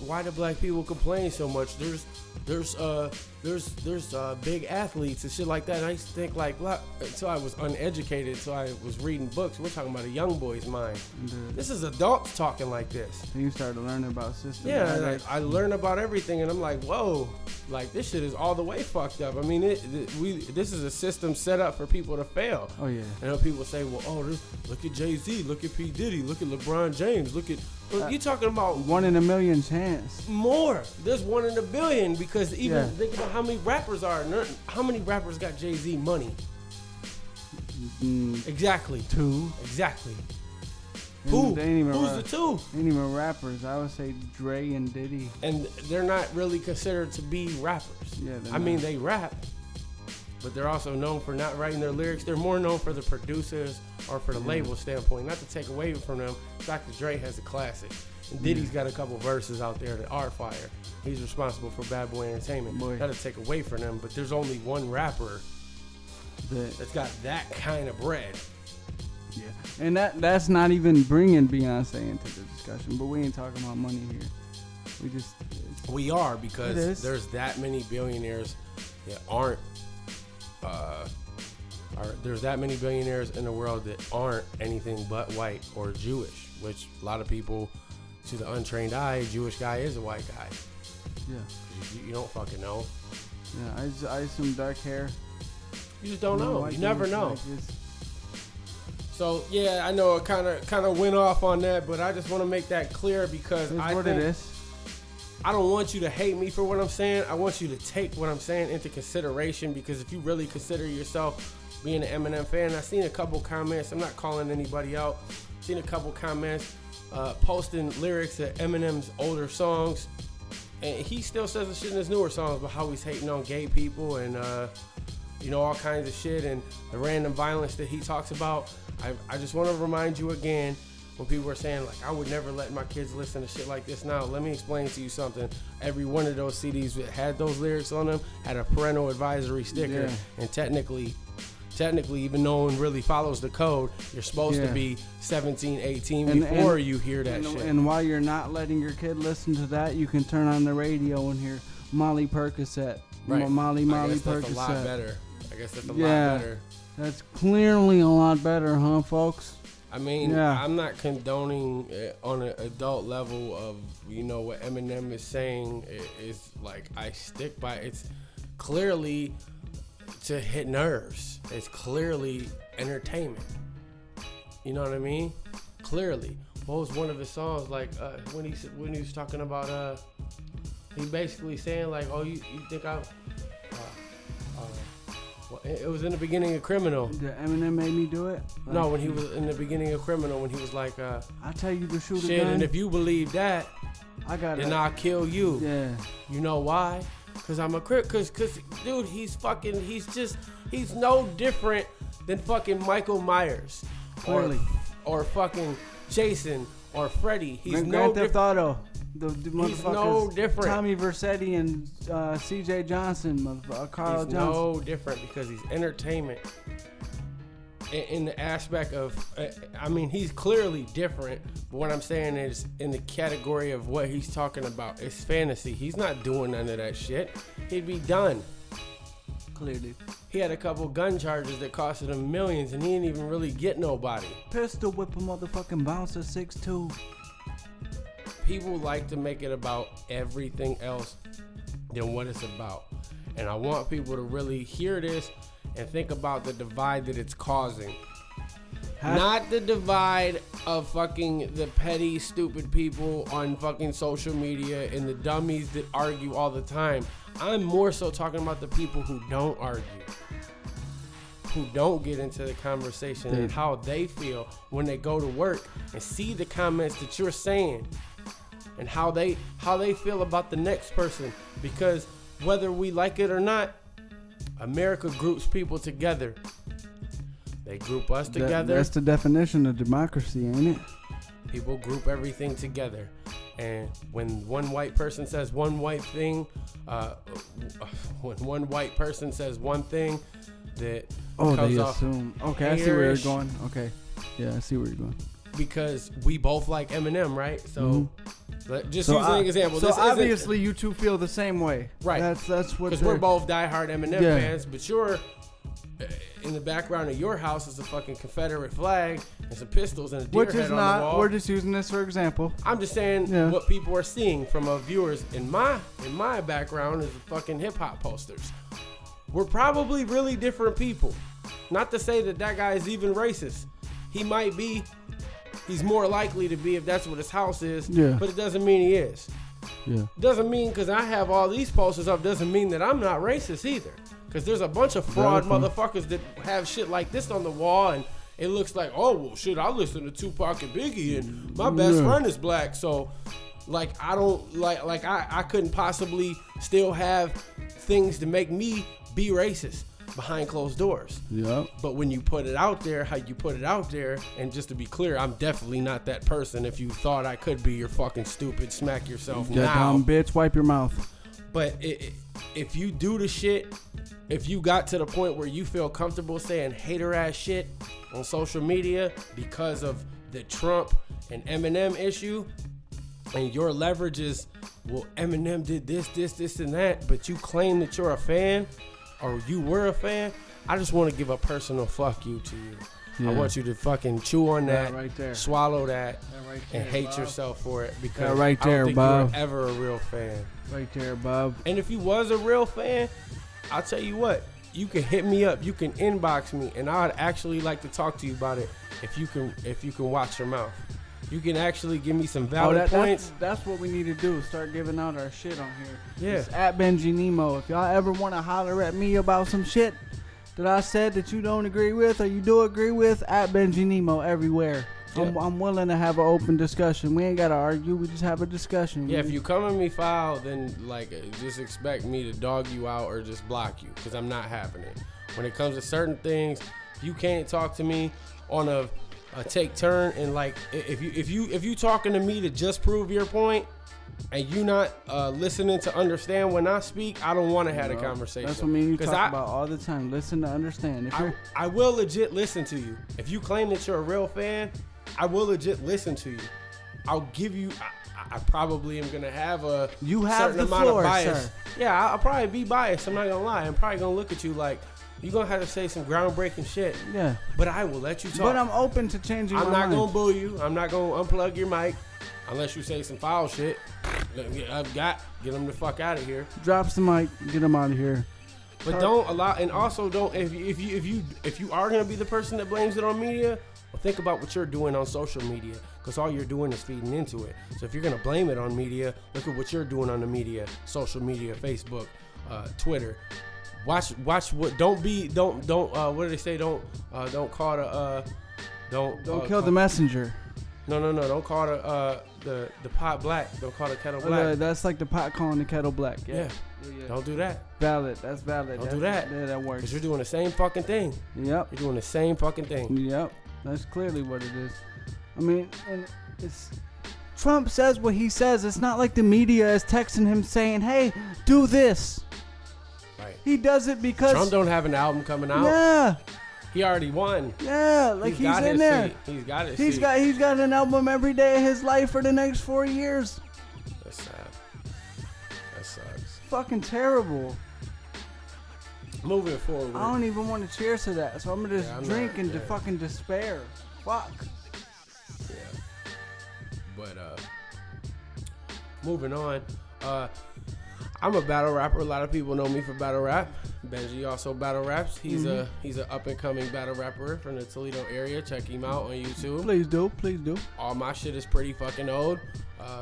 why do black people complain so much? There's big athletes and shit like that. And I used to think like, until I was uneducated, until I was reading books. We're talking about a young boy's mind. This is adults talking like this. So you started learning about systems. Yeah, I learned about everything, and I'm like, whoa, like this shit is all the way fucked up. I mean, this is a system set up for people to fail. Oh yeah. And then people say, well, look at Jay-Z, look at P. Diddy, look at LeBron James, look at. You talking about 1 in a million chance? More. There's 1 in a billion, because even think about how many rappers are. How many rappers got Jay-Z money? Exactly. 2. Exactly. Who? Who's the 2? Ain't even rappers. I would say Dre and Diddy. And they're not really considered to be rappers. Yeah. I mean, they rap, but they're also known for not writing their lyrics. They're more known for the producers or for the label standpoint. Not to take away from them. Dr. Dre has a classic. And Diddy's got a couple verses out there that are fire. He's responsible for Bad Boy Entertainment. Not to take away from them, but there's only one rapper that's got that kind of bread. Yeah, and that's not even bringing Beyonce into the discussion. But we ain't talking about money here. We are, because there's that many billionaires that aren't. There's that many billionaires in the world that aren't anything but white or Jewish, which a lot of people, to the untrained eye, Jewish guy is a white guy. Yeah. You don't fucking know. Yeah, I have some dark hair. You just don't know. You never know. So yeah, I know it kind of went off on that, but I just want to make that clear, because I don't want you to hate me for what I'm saying. I want you to take what I'm saying into consideration, because if you really consider yourself being an Eminem fan, I've seen a couple comments. I'm not calling anybody out. Seen a couple comments posting lyrics to Eminem's older songs, and he still says the shit in his newer songs about how he's hating on gay people and all kinds of shit, and the random violence that he talks about. I just want to remind you again, when people are saying like, I would never let my kids listen to shit like this now, let me explain to you something. Every one of those CDs that had those lyrics on them had a parental advisory sticker, and technically, even no one really follows the code, you're supposed to be 17, 18 before you hear that shit. And while you're not letting your kid listen to that, you can turn on the radio and hear Molly Percocet. Right. Molly Percocet. That's a lot better. I guess that's a lot better. That's clearly a lot better, huh, folks? I mean, I'm not condoning it on an adult level of, what Eminem is saying is like, I stick by it. It's clearly to hit nerves. It's clearly entertainment. You know what I mean? Clearly. What was one of his songs like when he was talking about he basically saying like, oh, you think I'm it was in the beginning of Criminal. Did Eminem made me do it? Like, no, when he was in the beginning of Criminal, when he was like, I tell you to shoot shit, a gun. And if you believe that, then I'll kill you. Yeah. You know why? Cause I'm a crip. Cause dude, he's no different than fucking Michael Myers. Clearly. Or fucking Jason or Freddy. He's Grand Theft Auto. The he's no different. Tommy Vercetti and C.J. Johnson, Carl Johnson. No different, because he's entertainment. in the aspect of, I mean, he's clearly different, but what I'm saying is in the category of what he's talking about, it's fantasy. He's not doing none of that shit. He'd be done. Clearly. He had a couple gun charges that costed him millions, and he didn't even really get nobody. Pistol whip a motherfucking bouncer 6'2". People like to make it about everything else than what it's about. And I want people to really hear this and think about the divide that it's causing. Not the divide of fucking the petty, stupid people on fucking social media and the dummies that argue all the time. I'm more so talking about the people who don't argue, who don't get into the conversation and how they feel when they go to work and see the comments that you're saying and how they feel about the next person. Because whether we like it or not, America groups people together. They group us together. That's the definition of democracy, ain't it? People group everything together. And when one white person says one white thing, when one white person says one thing that they assume. Okay, I see where you're going. Okay, yeah, I see where you're going. Because we both like Eminem, right? So, just using an example. So obviously you two feel the same way, right? That's what. Because we're both diehard Eminem fans, but you're in the background of your house is a fucking Confederate flag and some pistols and a deer head on the wall. We're just using this for example. I'm just saying what people are seeing from viewers. In my background is fucking hip hop posters. We're probably really different people. Not to say that guy is even racist. He might be. He's more likely to be if that's what his house is. Yeah. But it doesn't mean he is. Yeah. Doesn't mean because I have all these posters up doesn't mean that I'm not racist either. Because there's a bunch of fraud motherfuckers that have shit like this on the wall and it looks like, oh, well, shit, I listen to Tupac and Biggie and my best friend is black. So, like, I don't, I couldn't possibly still have things to make me be racist behind closed doors. Yeah. But when you put it out there, how you put it out there, and just to be clear, I'm definitely not that person. If you thought I could be, you're fucking stupid. Smack yourself now. Dumb bitch, wipe your mouth. But if you do the shit, if you got to the point where you feel comfortable saying hater ass shit on social media because of the Trump and Eminem issue, and your leverage is, well, Eminem did this, and that, but you claim that you're a fan, or you were a fan, I just want to give a personal fuck you to you. Yeah. I want you to fucking chew on that, right there. Swallow that, right there, and hate yourself for it, because right there, I don't think Bob. you were ever a real fan. Right there, Bob. And if you was a real fan, I'll tell you what, you can hit me up, you can inbox me, and I'd actually like to talk to you about it if you can watch your mouth. You can actually give me some valid points. That's what we need to do. Start giving out our shit on here. Yeah. It's at Benji Nemo. If y'all ever want to holler at me about some shit that I said that you don't agree with or you do agree with, at Benji Nemo everywhere. Yeah. I'm willing to have an open discussion. We ain't got to argue. We just have a discussion. Yeah, if you come at me foul, then just expect me to dog you out or just block you, because I'm not having it. When it comes to certain things, if you can't talk to me on a take turn, and if you talking to me to just prove your point and you not listening to understand when I speak, I don't want to have a conversation. That's what me and you talk about all the time. Listen to understand. I will legit listen to you. If you claim that you're a real fan, I will legit listen to you. I'll give you. I probably am gonna have a certain amount of bias. Sir. Yeah, I'll probably be biased. I'm not gonna lie. I'm probably gonna look at you like, you're going to have to say some groundbreaking shit. Yeah. But I will let you talk. But I'm open to changing my mind. I'm not going to boo you. I'm not going to unplug your mic unless you say some foul shit. Get them the fuck out of here. Drops the mic. Get them out of here. But don't allow, and also don't, if you are going to be the person that blames it on media, well, think about what you're doing on social media, because all you're doing is feeding into it. So if you're going to blame it on media, look at what you're doing on the media, social media, Facebook, Twitter. Watch what what do they say? Don't call don't kill the messenger. No, don't call the pot black. Don't call the kettle black. That's like the pot calling the kettle black. Yeah. Don't do that. Valid. That's valid. Don't do that. Yeah, that works. Because you're doing the same fucking thing. Yep. You're doing the same fucking thing. Yep. That's clearly what it is. I mean, and it's Trump says what he says. It's not like the media is texting him saying, "Hey, do this." Right. He does it because Trump don't have an album coming out. Yeah. He already won. Yeah, like he's in there. Seat. He's got his He's seat. He's got an album every day of his life for the next 4 years. That's sad. That sucks. Fucking terrible. Moving forward. I don't even want to cheers to that, so I'm gonna just drink into yeah. fucking despair. Fuck. Yeah. But moving on. I'm a battle rapper. A lot of people know me for battle rap. Benji also battle raps. He's an up and coming battle rapper from the Toledo area. Check him out on YouTube. Please do. All my shit is pretty fucking old,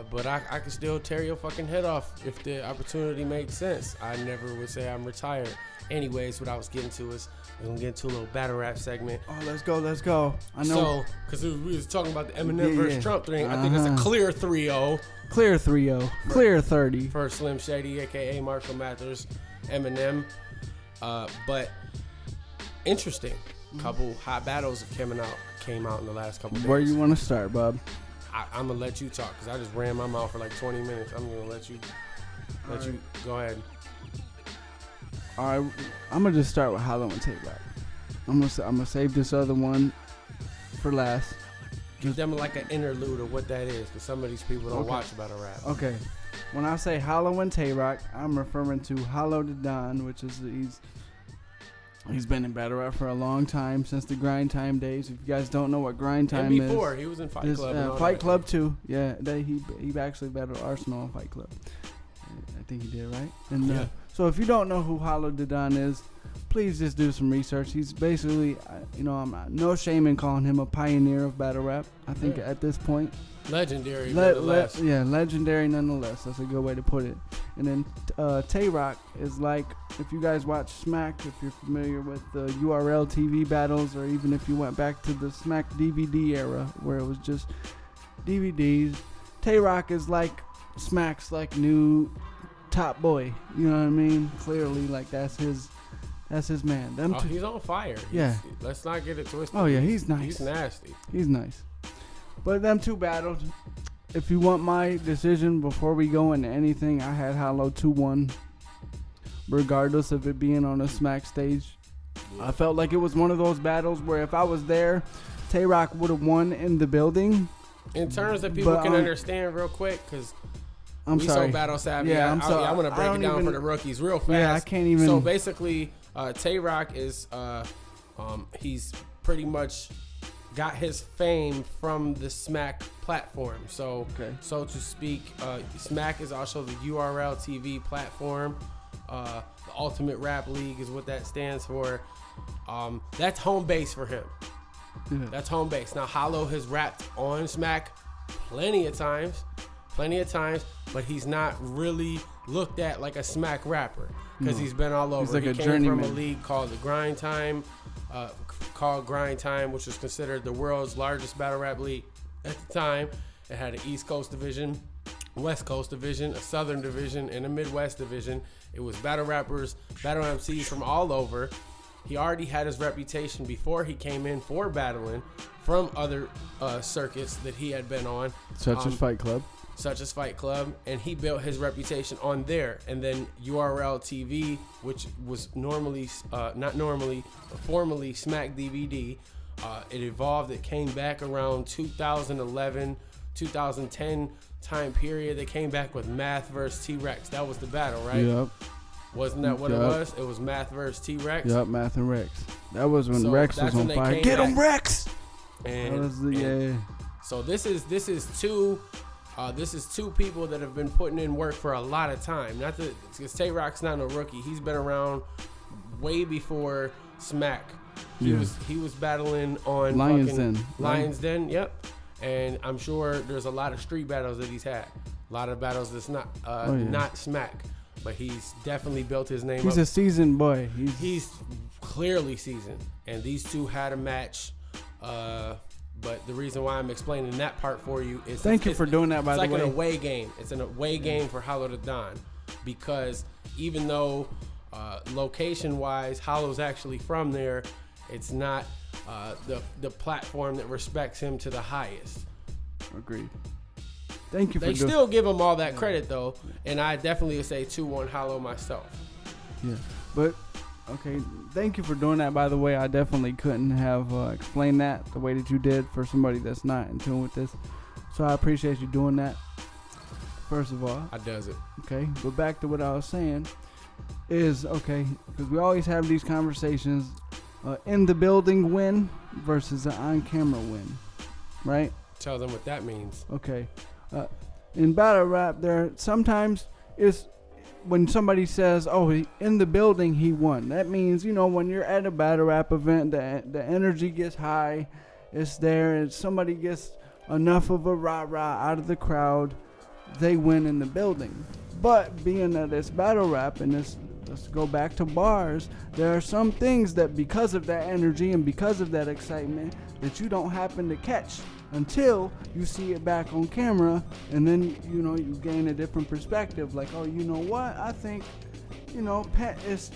but I can still tear your fucking head off if the opportunity makes sense. I never would say I'm retired. Anyways, what I was getting to is we're gonna get into a little battle rap segment. Oh, let's go. I know. So, because we was talking about the Eminem versus Trump thing, I think it's a clear 3-0. Clear 3-0. Clear 30. For Slim Shady, a.k.a. Marshall Mathers, Eminem. But interesting. Couple hot battles have came out in the last couple days. Where you want to start, Bob? I'm going to let you talk because I just ran my mouth for like 20 minutes. I'm going to let you go ahead. All right, I'm going to just start with Hollow and Tape Rock. I'm gonna save this other one for last. Give them like an interlude of what that is, because some of these people don't watch battle rap. Okay. When I say Hollow and Tay-Rock, I'm referring to Hollow the Don, which is he's been in battle rap for a long time, since the Grind Time days. If you guys don't know what Grind Time and before, he was in Fight Club. And Fight Club too. Yeah, he actually battled Arsenal in Fight Club. I think he did, right? And yeah. So if you don't know who Hollow the Don is, please just do some research. He's basically, I'm no shame in calling him a pioneer of battle rap. I think at this point, legendary nonetheless. Legendary nonetheless. That's a good way to put it. And then Tay-Rock is like, if you guys watch Smack, if you're familiar with the URL TV battles, or even if you went back to the Smack DVD era where it was just DVDs, Tay-Rock is like Smack's like new top boy. You know what I mean? Clearly, like that's his man. He's on fire. Let's not get it twisted. Oh yeah, he's nice. He's nasty. He's nice. But them two battled. If you want my decision before we go into anything, I had Hollow 2-1. Regardless of it being on a Smack stage. Yeah. I felt like it was one of those battles where if I was there, Tay-Rock would have won in the building. In terms that people can understand real quick, because we so battle savvy. Yeah, I'm going to break it down for the rookies real fast. Yeah, I can't even. So basically, Tay-Rock is he's pretty much got his fame from the Smack platform. So so to speak, Smack is also the URL TV platform. The Ultimate Rap League is what that stands for. That's home base for him. Yeah. That's home base. Now Hollow has rapped on Smack plenty of times, but he's not really looked at like a Smack rapper because he's been all over. He's like he came from a league called the Grind Time, which was considered the world's largest battle rap league at the time. It had an East Coast division, West Coast division, a Southern division, and a Midwest division. It was battle rappers, battle MCs from all over. He already had his reputation before he came in for battling from other circuits that he had been on. Such as Fight Club, and he built his reputation on there. And then URL TV, which was formerly Smack DVD, it evolved. It came back around 2011, 2010 time period. They came back with Math versus T-Rex. That was the battle, right? Yep. Wasn't that what it was? It was Math versus T-Rex. Yep, Math and Rex. That was when Rex was on fire. Get him, Rex! So this is two people that have been putting in work for a lot of time. Not that because Tay-Rock's not no rookie. He's been around way before Smack. He was battling on Lions Den. Yep. And I'm sure there's a lot of street battles that he's had. A lot of battles that's not not Smack. But he's definitely built his name up. He's a seasoned boy. He's clearly seasoned. And these two had a match. But the reason why I'm explaining that part for you is... Thank you for doing that, by the way. It's like an away game. It's an away game for Hollow the Don. Because even though location-wise, Hollow's actually from there, it's not the platform that respects him to the highest. Agreed. Thank you for They still give him all that credit, though. And I definitely would say 2-1 Hollow myself. Yeah. But Okay, thank you for doing that. By the way, I definitely couldn't have explained that the way that you did for somebody that's not in tune with this. So I appreciate you doing that. First of all, I does it. okay. But back to what I was saying is okay because we always have these conversations. In the building win versus an on camera win, right? Tell them what that means. Okay. In battle rap, there sometimes is when somebody says, "Oh, in the building he won." That means when you're at a battle rap event, the energy gets high, it's there, and somebody gets enough of a rah rah out of the crowd, they win in the building. But being that it's battle rap and let's go back to bars, there are some things that because of that energy and because of that excitement that you don't happen to catch until you see it back on camera, and then you gain a different perspective. Like, oh, you know what? I think Penn is,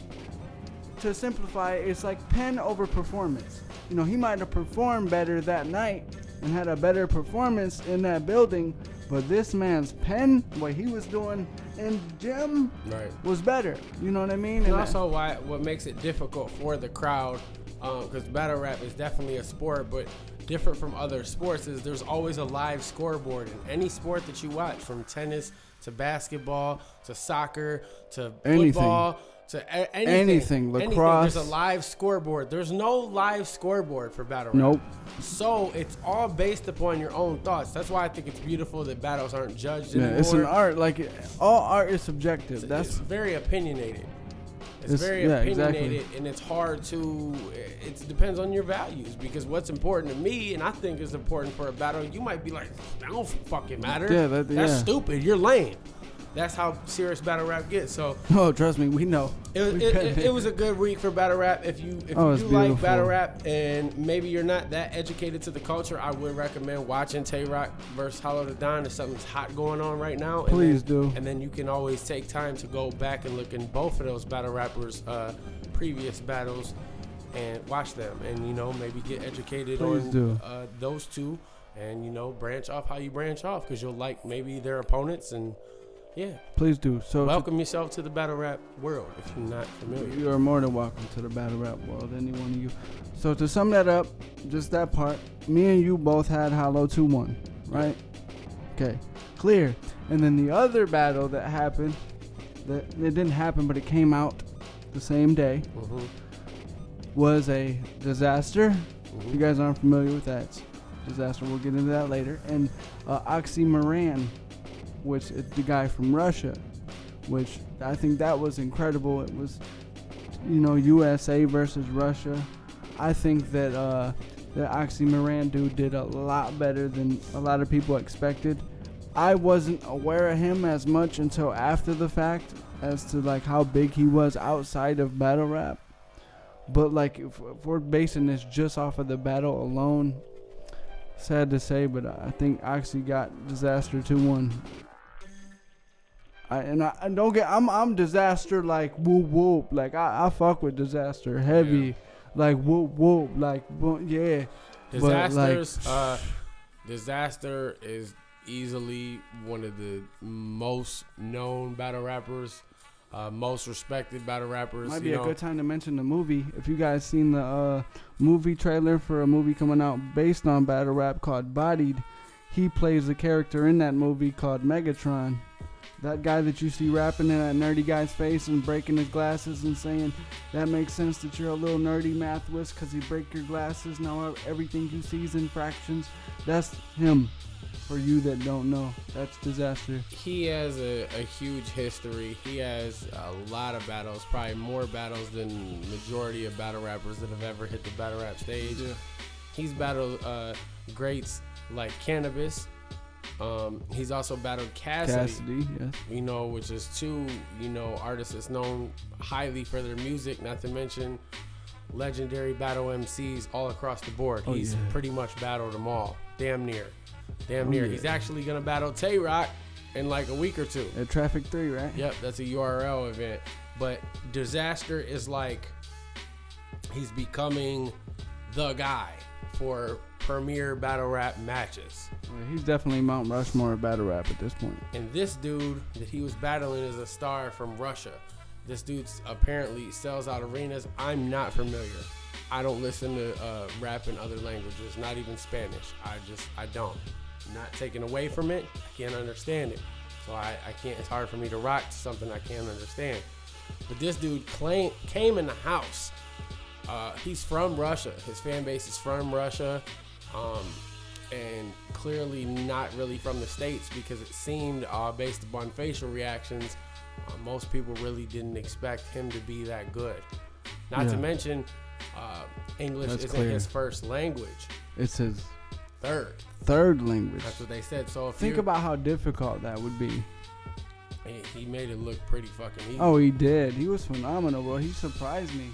to simplify it, it's like pen over performance. He might have performed better that night and had a better performance in that building, but this man's pen, what he was doing in the gym, right, was better. You know what I mean? And also what makes it difficult for the crowd, because battle rap is definitely a sport, but different from other sports is there's always a live scoreboard in any sport that you watch, from tennis to basketball to soccer to football to anything, lacrosse. There's a live scoreboard. There's no live scoreboard for battle rap. Nope. So it's all based upon your own thoughts. That's why I think it's beautiful that battles aren't judged anymore. It's an art. Like, all art is subjective. It's very opinionated. It's very opinionated, exactly. And it's hard to. It depends on your values, because what's important to me, and I think is important for a battle, you might be like, that don't fucking matter. Yeah, that's stupid. You're lame. That's how serious battle rap gets. So, oh, trust me, we know. It was a good week for battle rap. If you do like battle rap and maybe you're not that educated to the culture, I would recommend watching Tay-Rock versus Hollow the Don. There's something that's hot going on right now. Please do. And then you can always take time to go back and look in both of those battle rappers' previous battles and watch them, and maybe get educated on those two, and branch off how you branch off, because you'll like maybe their opponents. And yeah, please do. So welcome yourself to the battle rap world if you're not familiar. You are more than welcome to the battle rap world, any one of you. So to sum that up, just that part, me and you both had Hollow 2-1, right? Okay, clear. And then the other battle that happened, that it didn't happen, but it came out the same day, was a Disaster. If you guys aren't familiar with that, Disaster, we'll get into that later. And Oxymoran, which is the guy from Russia, which I think that was incredible. It was, USA versus Russia. I think that the Oxymoran dude did a lot better than a lot of people expected. I wasn't aware of him as much until after the fact as to like how big he was outside of battle rap. But like if we're basing this just off of the battle alone, sad to say, but I think Oxy got Disaster 2-1. I'm Disaster like whoop whoop, like I fuck with Disaster heavy, like whoop whoop, like yeah. Disaster is easily one of the most known battle rappers, most respected battle rappers. Might be a good time to mention the movie. If you guys seen the movie trailer for a movie coming out based on battle rap called Bodied, he plays a character in that movie called Megatron. That guy that you see rapping in that nerdy guy's face and breaking his glasses and saying, that makes sense that you're a little nerdy math whiz because you break your glasses. Now everything you see is in fractions. That's him. For you that don't know, that's Disaster. He has a huge history. He has a lot of battles, probably more battles than majority of battle rappers that have ever hit the battle rap stage. Yeah. He's battled greats like Cannabis. He's also battled Cassidy, yes. Which is two, artists that's known highly for their music, not to mention legendary battle MCs all across the board. He's pretty much battled them all, damn near. He's actually gonna battle Tay-Rock in like a week or two at Traffic 3, right? Yep, that's a URL event. But Disaster is like, he's becoming the guy for premier battle rap matches. He's definitely Mount Rushmore of battle rap at this point. And this dude that he was battling is a star from Russia. This dude apparently sells out arenas. I'm not familiar. I don't listen to rap in other languages, not even Spanish. I don't. Not taking away from it. I can't understand it. So I can't, it's hard for me to rock to something I can't understand. But this dude came in the house. He's from Russia. His fan base is from Russia. And clearly not really from the States, because it seemed, based upon facial reactions, most people really didn't expect him to be that good. Not to mention, English isn't his first language. It's his third language. That's what they said. So if think about how difficult that would be. He made it look pretty fucking easy. Oh, he did. He was phenomenal, bro. He surprised me.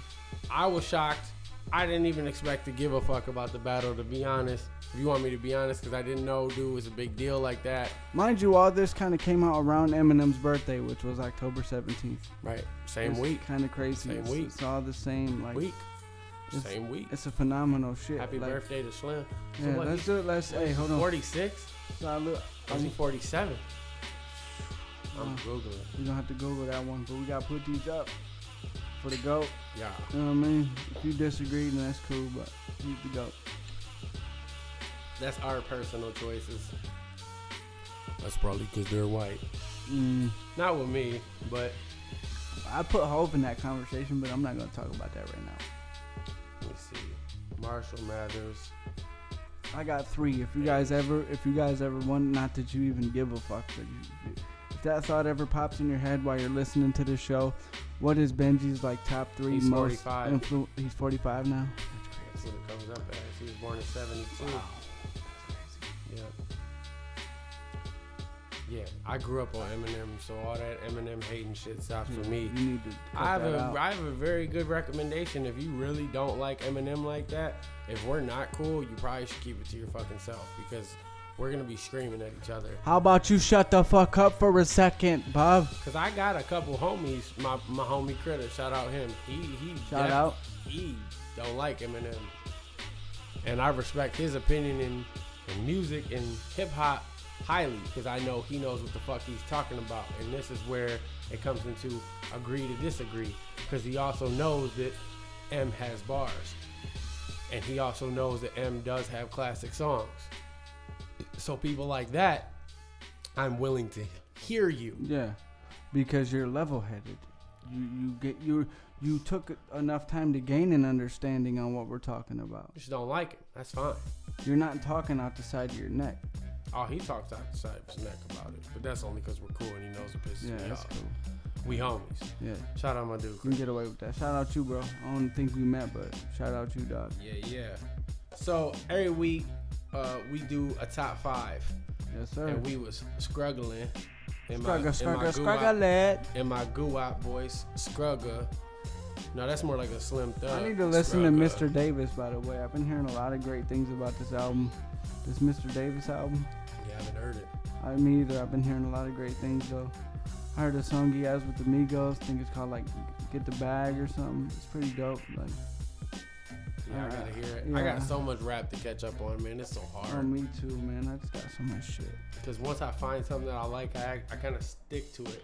I was shocked. I didn't even expect to give a fuck about the battle, to be honest. If you want me to be honest, because I didn't know dude was a big deal like that. Mind you, all this kind of came out around Eminem's birthday, which was October 17th. Right. Same week. Kind of crazy. Same week. It's all the same week. Same week. It's a phenomenal shit. Happy birthday to Slim. So yeah, let's do it. Hey, hold on. 46? So was he 47? I'm Googling. You don't have to Google that one, but we got to put these up for the GOAT. Yeah. You know what I mean? If you disagree, then that's cool, but he's the GOAT. That's our personal choices. That's probably because they're white. Not with me, but I put hope in that conversation, but I'm not going to talk about that right now. Let me see. Marshall Mathers. I got 3. If you guys ever want, not that you even give a fuck, but if that thought ever pops in your head while you're listening to the show, what is Benji's like top 3 He's most 45. He's 45 now. That's what it comes up as. He was born in 72. Wow. Yeah, I grew up on Eminem, so all that Eminem hating shit stops for me. You need to I have a very good recommendation. If you really don't like Eminem like that, if we're not cool, you probably should keep it to your fucking self, because we're gonna be screaming at each other. How about you shut the fuck up for a second, Bob? Cause I got a couple homies. My homie Critter, shout out him. He don't like Eminem, and I respect his opinion in music and hip hop highly, because I know he knows what the fuck he's talking about. And this is where it comes into agree to disagree, because he also knows that M has bars, and he also knows that M does have classic songs. So people like that, I'm willing to hear you. Yeah, because you're level-headed. You took enough time to gain an understanding on what we're talking about. You just don't like it. That's fine. You're not talking out the side of your neck. Oh, he talks out the side of his neck about it, but that's only because we're cool and he knows it pisses me that's off. cool. We homies. Yeah. Shout out my dude. You can get away with that. Shout out you, bro. I don't think we met, but shout out you, dog. Yeah. So every week, we do a top 5. Yes, sir. And we was struggling in my guwap voice, Scrugga. No, that's more like a Slim Thug. I need to listen to Mr. Davis, by the way. I've been hearing a lot of great things about this album. This Mr. Davis album. Yeah, I haven't heard it. Me either. I've been hearing a lot of great things, though. I heard a song he has with the Migos. I think it's called, like, Get the Bag or something. It's pretty dope. Like, yeah, I gotta hear it. Yeah. I got so much rap to catch up on, man. It's so hard. Oh, me too, man. I just got so much shit. Because once I find something that I like, I kind of stick to it.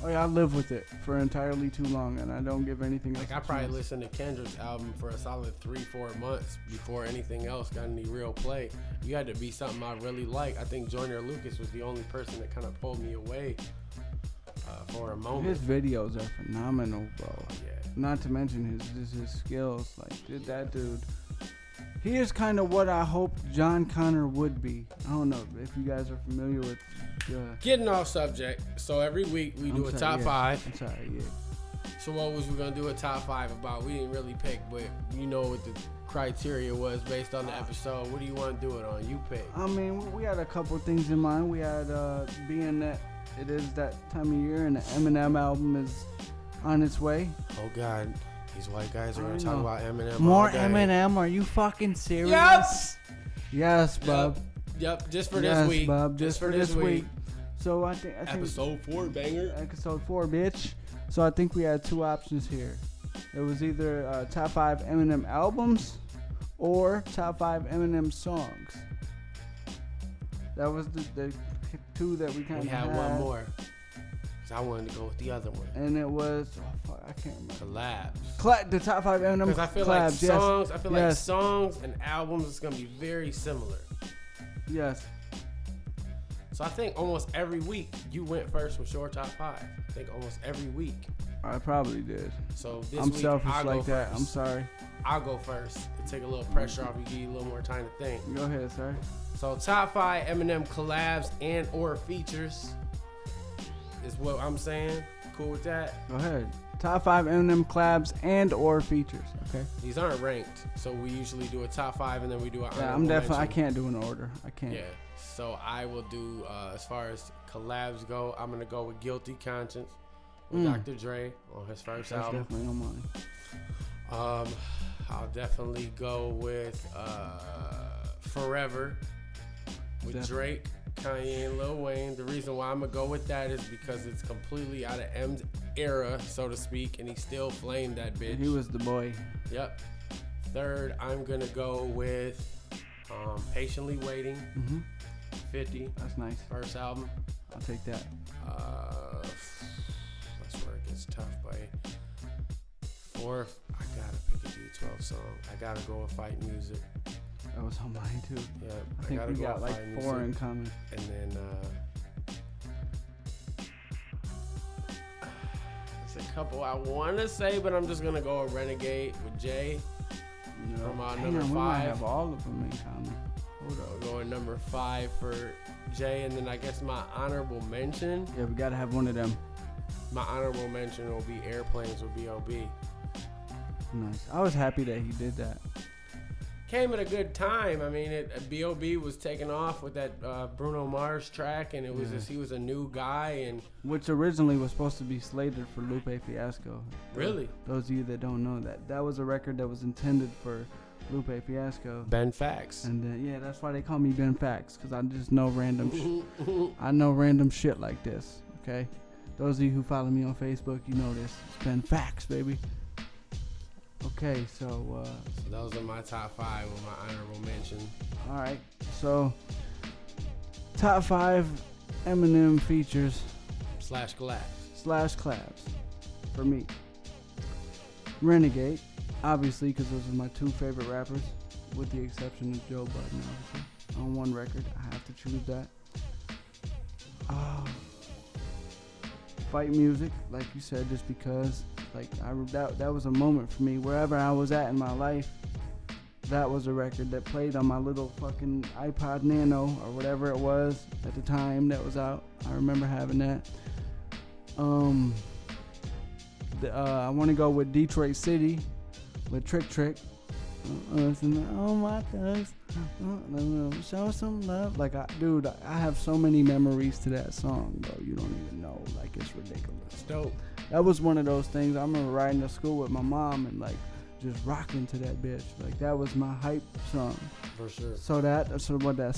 Oh, yeah, I live with it for entirely too long, and I don't give anything else. Like, I probably listened to Kendrick's album for a solid 3-4 months before anything else got any real play. You had to be something I really like. I think Joyner Lucas was the only person that kind of pulled me away for a moment. His videos are phenomenal, bro. Yeah. Not to mention his skills. Like, that dude, he is kind of what I hoped John Connor would be. I don't know if you guys are familiar with. Getting off subject. So every week we do a top 5. I'm sorry, yeah. So what was we gonna do a top 5 about? We didn't really pick, but you know what the criteria was based on the episode. What do you want to do it on? You pick. I mean, we had a couple things in mind. We had being that it is that time of year and the Eminem album is on its way. Oh God, these white guys are gonna talk about Eminem. More all day. Eminem? Are you fucking serious? Yes. Yes, bub. Yep. Just for this week. Bub. Just for this week. So I think episode 4, banger. Episode 4, bitch. So I think we had 2 options here. It was either top 5 Eminem albums or top 5 Eminem songs. That was the 2 that we kind of had. We had one more. 'Cause I wanted to go with the other one. And it was, I can't remember. Collabs. The top 5 Eminem Because I feel collabs, like songs, yes. like songs and albums is gonna be very similar. Yes. So I think almost every week you went first with your top 5. I think almost every week. I probably did. So this I'm week selfish I'll like go that. first. I'm sorry. I'll go first to take a little pressure off you, give you a little more time to think. Go ahead, sir. So top 5 Eminem collabs and or features is what I'm saying. Cool with that? Go ahead. Top 5 Eminem collabs and or features. Okay. These aren't ranked, so we usually do a top 5 and then we do an Yeah, honorable mention. I can't do an order. I can't. Yeah. So I will do as far as collabs go. I'm gonna go with Guilty Conscience with Dr. Dre on his first That's album. definitely on mine. I'll definitely go with Forever with Drake, Kanye, and Lil Wayne. The reason why I'm gonna go with that is because it's completely out of M's era, so to speak, and he still flamed that bitch. He was the boy. Yep. Third, I'm gonna go with Patiently Waiting. 50. That's nice. First album. I'll take that. That's where it gets tough, buddy. Fourth, I gotta pick a D12 song. I gotta go with Fight Music. That was on mine too. Yeah, I think gotta we go got with like Fight 4 Music. in common. And then there's a couple I want to say, but I'm just gonna go with Renegade with Jay. From number we might 5. have all of them in common. Hold I'm up. going number 5 for Jay, and then I guess my honorable mention. Yeah, we gotta have one of them. My honorable mention will be Airplanes with B.O.B. Nice. I was happy that he did that. Came at a good time. I mean, B.O.B. was taking off with that Bruno Mars track, and it was just he was a new guy, and which originally was supposed to be slated for Lupe Fiasco. Really? Those of you that don't know that was a record that was intended for Lupe Fiasco. Ben Fax. And yeah, that's why they call me Ben Fax, because I just know random I know random shit like this, okay? Those of you who follow me on Facebook, you know this. It's Ben Fax, baby. Okay, so those are my top 5 with my honorable mention. All right, so top 5 Eminem features / collabs. / collabs for me. Renegade, obviously, because those are my 2 favorite rappers, with the exception of Joe Budden, obviously. On one record, I have to choose that. Fight Music, like you said, just because, like, that was a moment for me. Wherever I was at in my life, that was a record that played on my little fucking iPod Nano or whatever it was at the time that was out. I remember having that. I want to go with Detroit City with Trick Trick. Oh my thugs, show some love. Like, dude, I have so many memories to that song, bro. You don't even know. Like, it's ridiculous. It's dope. That was one of those things. I remember riding to school with my mom and like just rocking to that bitch. Like, that was my hype song. For sure. So that's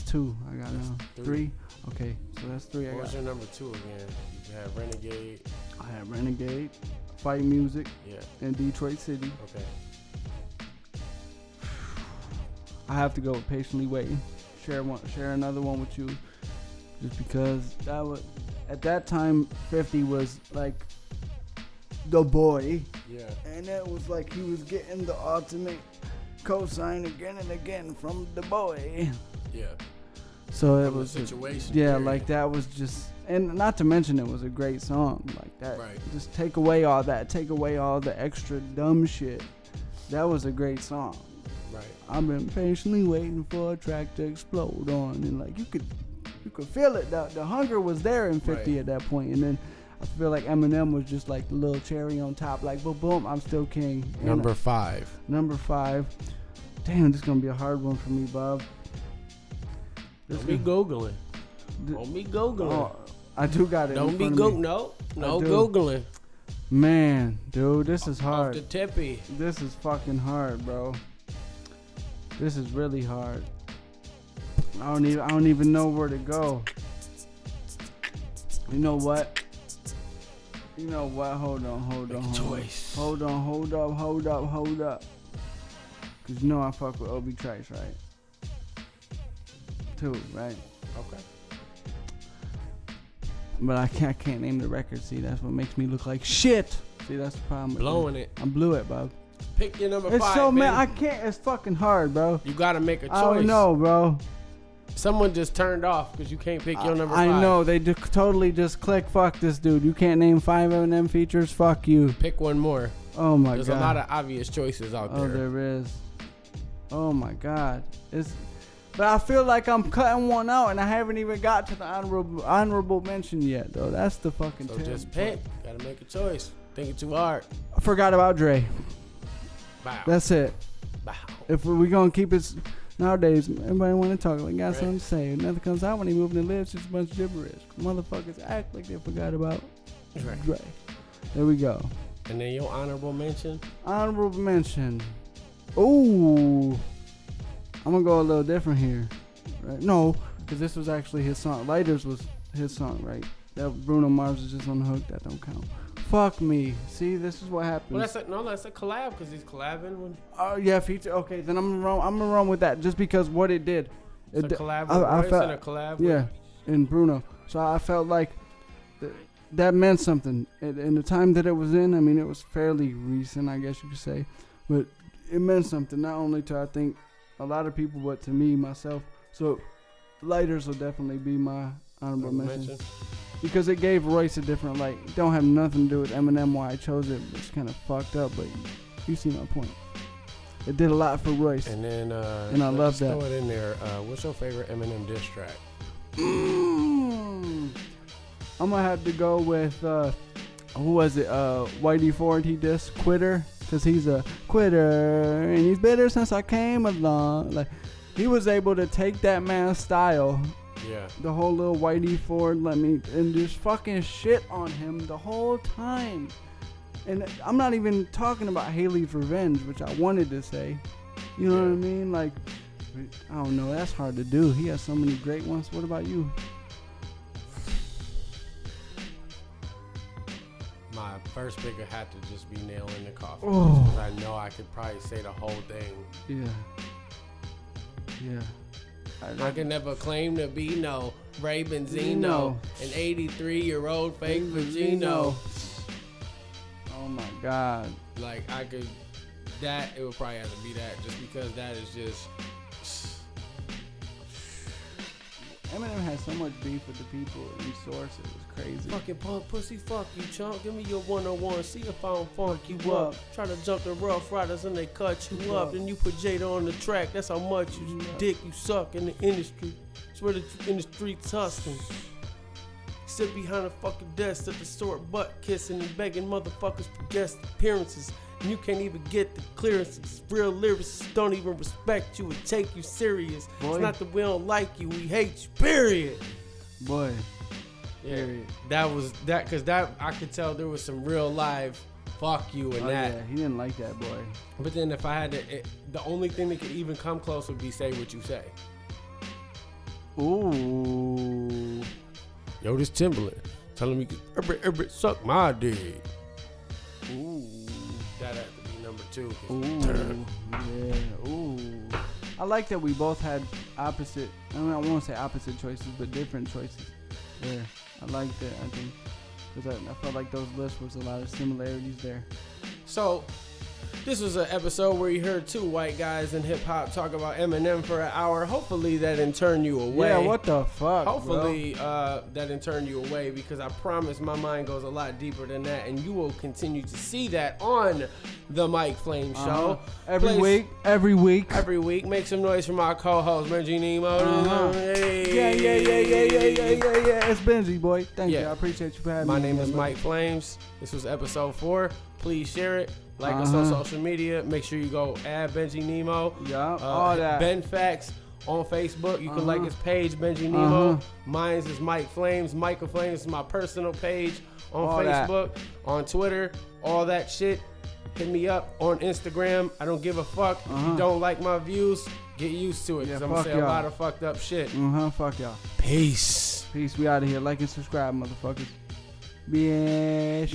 2. I got now 3. Okay, so that's 3. What was your number 2 again? You had Renegade. I had Renegade, Fight Music, Yeah. and Detroit City. Okay. I have to go with Patiently Waiting. Share another one with you, just because that was at that time 50 was like the boy. Yeah. And it was like he was getting the ultimate cosign again and again from the boy. Yeah. So it From was the situation. yeah, period. like that was just, and not to mention it was a great song like that. Right. Just take away all that, take away all the extra dumb shit. That was a great song. Right. I've been patiently waiting for a track to explode on, and like you could feel it. The hunger was there in 50 Right. at that point, and then I feel like Eminem was just like the little cherry on top, like boom, boom, I'm still king. And Number 5. Number 5. Damn, this is gonna be a hard one for me, Bob. Don't be Googling. Don't be Googling. Oh, I do got it. Don't be Googling. No I do. Googling. Man, dude, this is Off hard. the tippy. This is fucking hard, bro. This is really hard. I don't even know where to go. You know what? Hold on. Choice. Hold up. Cause you know I fuck with Obi Trice, right? 2, right? Okay. But I can't name the record. See, that's what makes me look like shit. See, that's the problem. Blowing it. I blew it, bro. Pick your number It's 5, so, man. I can't. It's fucking hard, bro. You gotta make a choice. I don't know, bro. Someone just turned off because you can't pick your number 5. I know. They totally just click, fuck this dude. You can't name 5 Eminem features? Fuck you. Pick one more. Oh, my There's God. a lot of obvious choices out there. Oh, there is. Oh, my God. But I feel like I'm cutting one out, and I haven't even got to the honorable mention yet, though. That's the fucking So tip. just pick. Gotta make a choice. Thinking too hard. I forgot about Dre. Bow. That's it. Bow. If we gonna keep it nowadays, everybody want to talk like got Right. something to say. Nothing comes out when he moving the lips. It's a bunch of gibberish. Motherfuckers act like they forgot about Right. Dre. There we go. And then your honorable mention. Honorable mention. Ooh, I'm gonna go a little different here. Right? No, because this was actually his song. Lighters was his song, right? That Bruno Mars is just on the hook. That don't count. Fuck me. See, this is what happens. Well, that's a collab because he's collabing with. Oh yeah, feature. Okay, then I'm gonna run with that just because what it did. It's a collab with Royce and a collab with. Yeah, and Bruno. So I felt like that meant something. In the time that it was in, I mean, it was fairly recent, I guess you could say, but it meant something not only to I think a lot of people, but to me myself. So Lighters will definitely be my honorable mention. Because it gave Royce a different light. It don't have nothing to do with Eminem why I chose it. It's kind of fucked up, but you see my point. It did a lot for Royce. And then and I love that. Throw it in there. What's your favorite Eminem diss track? I'm gonna have to go with who was it? Whitey Ford. He dissed Quitter because he's a quitter and he's bitter since I came along. Like he was able to take that man's style. Yeah. The whole little Whitey Ford and just fucking shit on him the whole time. And I'm not even talking about Haley's Revenge, which I wanted to say. You know what I mean? Like, I don't know. That's hard to do. He has so many great ones. What about you? My first pick would have to just be Nail in the Coffin. Oh. 'Cause I know I could probably say the whole thing. Yeah. Yeah. I can never claim to be no Ray Benzino, No. an 83-year-old fake Virgino. Oh my God. Like I could, it would probably have to be that, just because that is just. Eminem has so much beef with the people in Source. It was crazy. Fucking punk pussy, fuck you, chump. Give me your 101. See if I don't funk you up. Try to jump the Rough Riders and they cut you up. Then you put Jada on the track. That's how much you dick you suck in the industry. Swear that you in the streets hustling. Sit behind a fucking desk at the store, butt kissing and begging motherfuckers for guest appearances. And you can't even get the clearances. Real lyricists don't even respect you or take you serious. Boy. It's not that we don't like you, we hate you, period. Boy. Yeah, Period. because I could tell there was some real live fuck you in that. Yeah, he didn't like that boy. But then if I had to, the only thing that could even come close would be Say What You Say. Ooh. Yo, this Timberland telling me, every suck my dick. Ooh. That had to be number 2. Ooh. Yeah. Ooh. I like that we both had opposite. I mean, I won't say opposite choices, but different choices. Yeah. I like that. I think because I felt like those lists was a lot of similarities there. So, this was an episode where you heard 2 white guys in hip hop talk about Eminem for an hour. Hopefully that didn't turn you away. Yeah, what the fuck? Hopefully that didn't turn you away, because I promise my mind goes a lot deeper than that, and you will continue to see that on the Mike Flame Show. Every week. Every week. Make some noise for my co-host Benji Nemo. Hey. Yeah. It's Benji, boy. Thank you. Yeah. I appreciate you for having me. My name is Mike Flames. This was episode 4. Please share it. Like us on social media. Make sure you go add Benji Nemo. Yeah, all that. Ben Facts on Facebook. You can like his page, Benji Nemo. Mine's is Mike Flames. Michael Flames is my personal page on all Facebook, on Twitter, all that shit. Hit me up on Instagram. I don't give a fuck. If you don't like my views, get used to it, because I'm going to say a lot of fucked up shit. Fuck y'all. Peace. Peace. We out of here. Like and subscribe, motherfuckers. Bitch.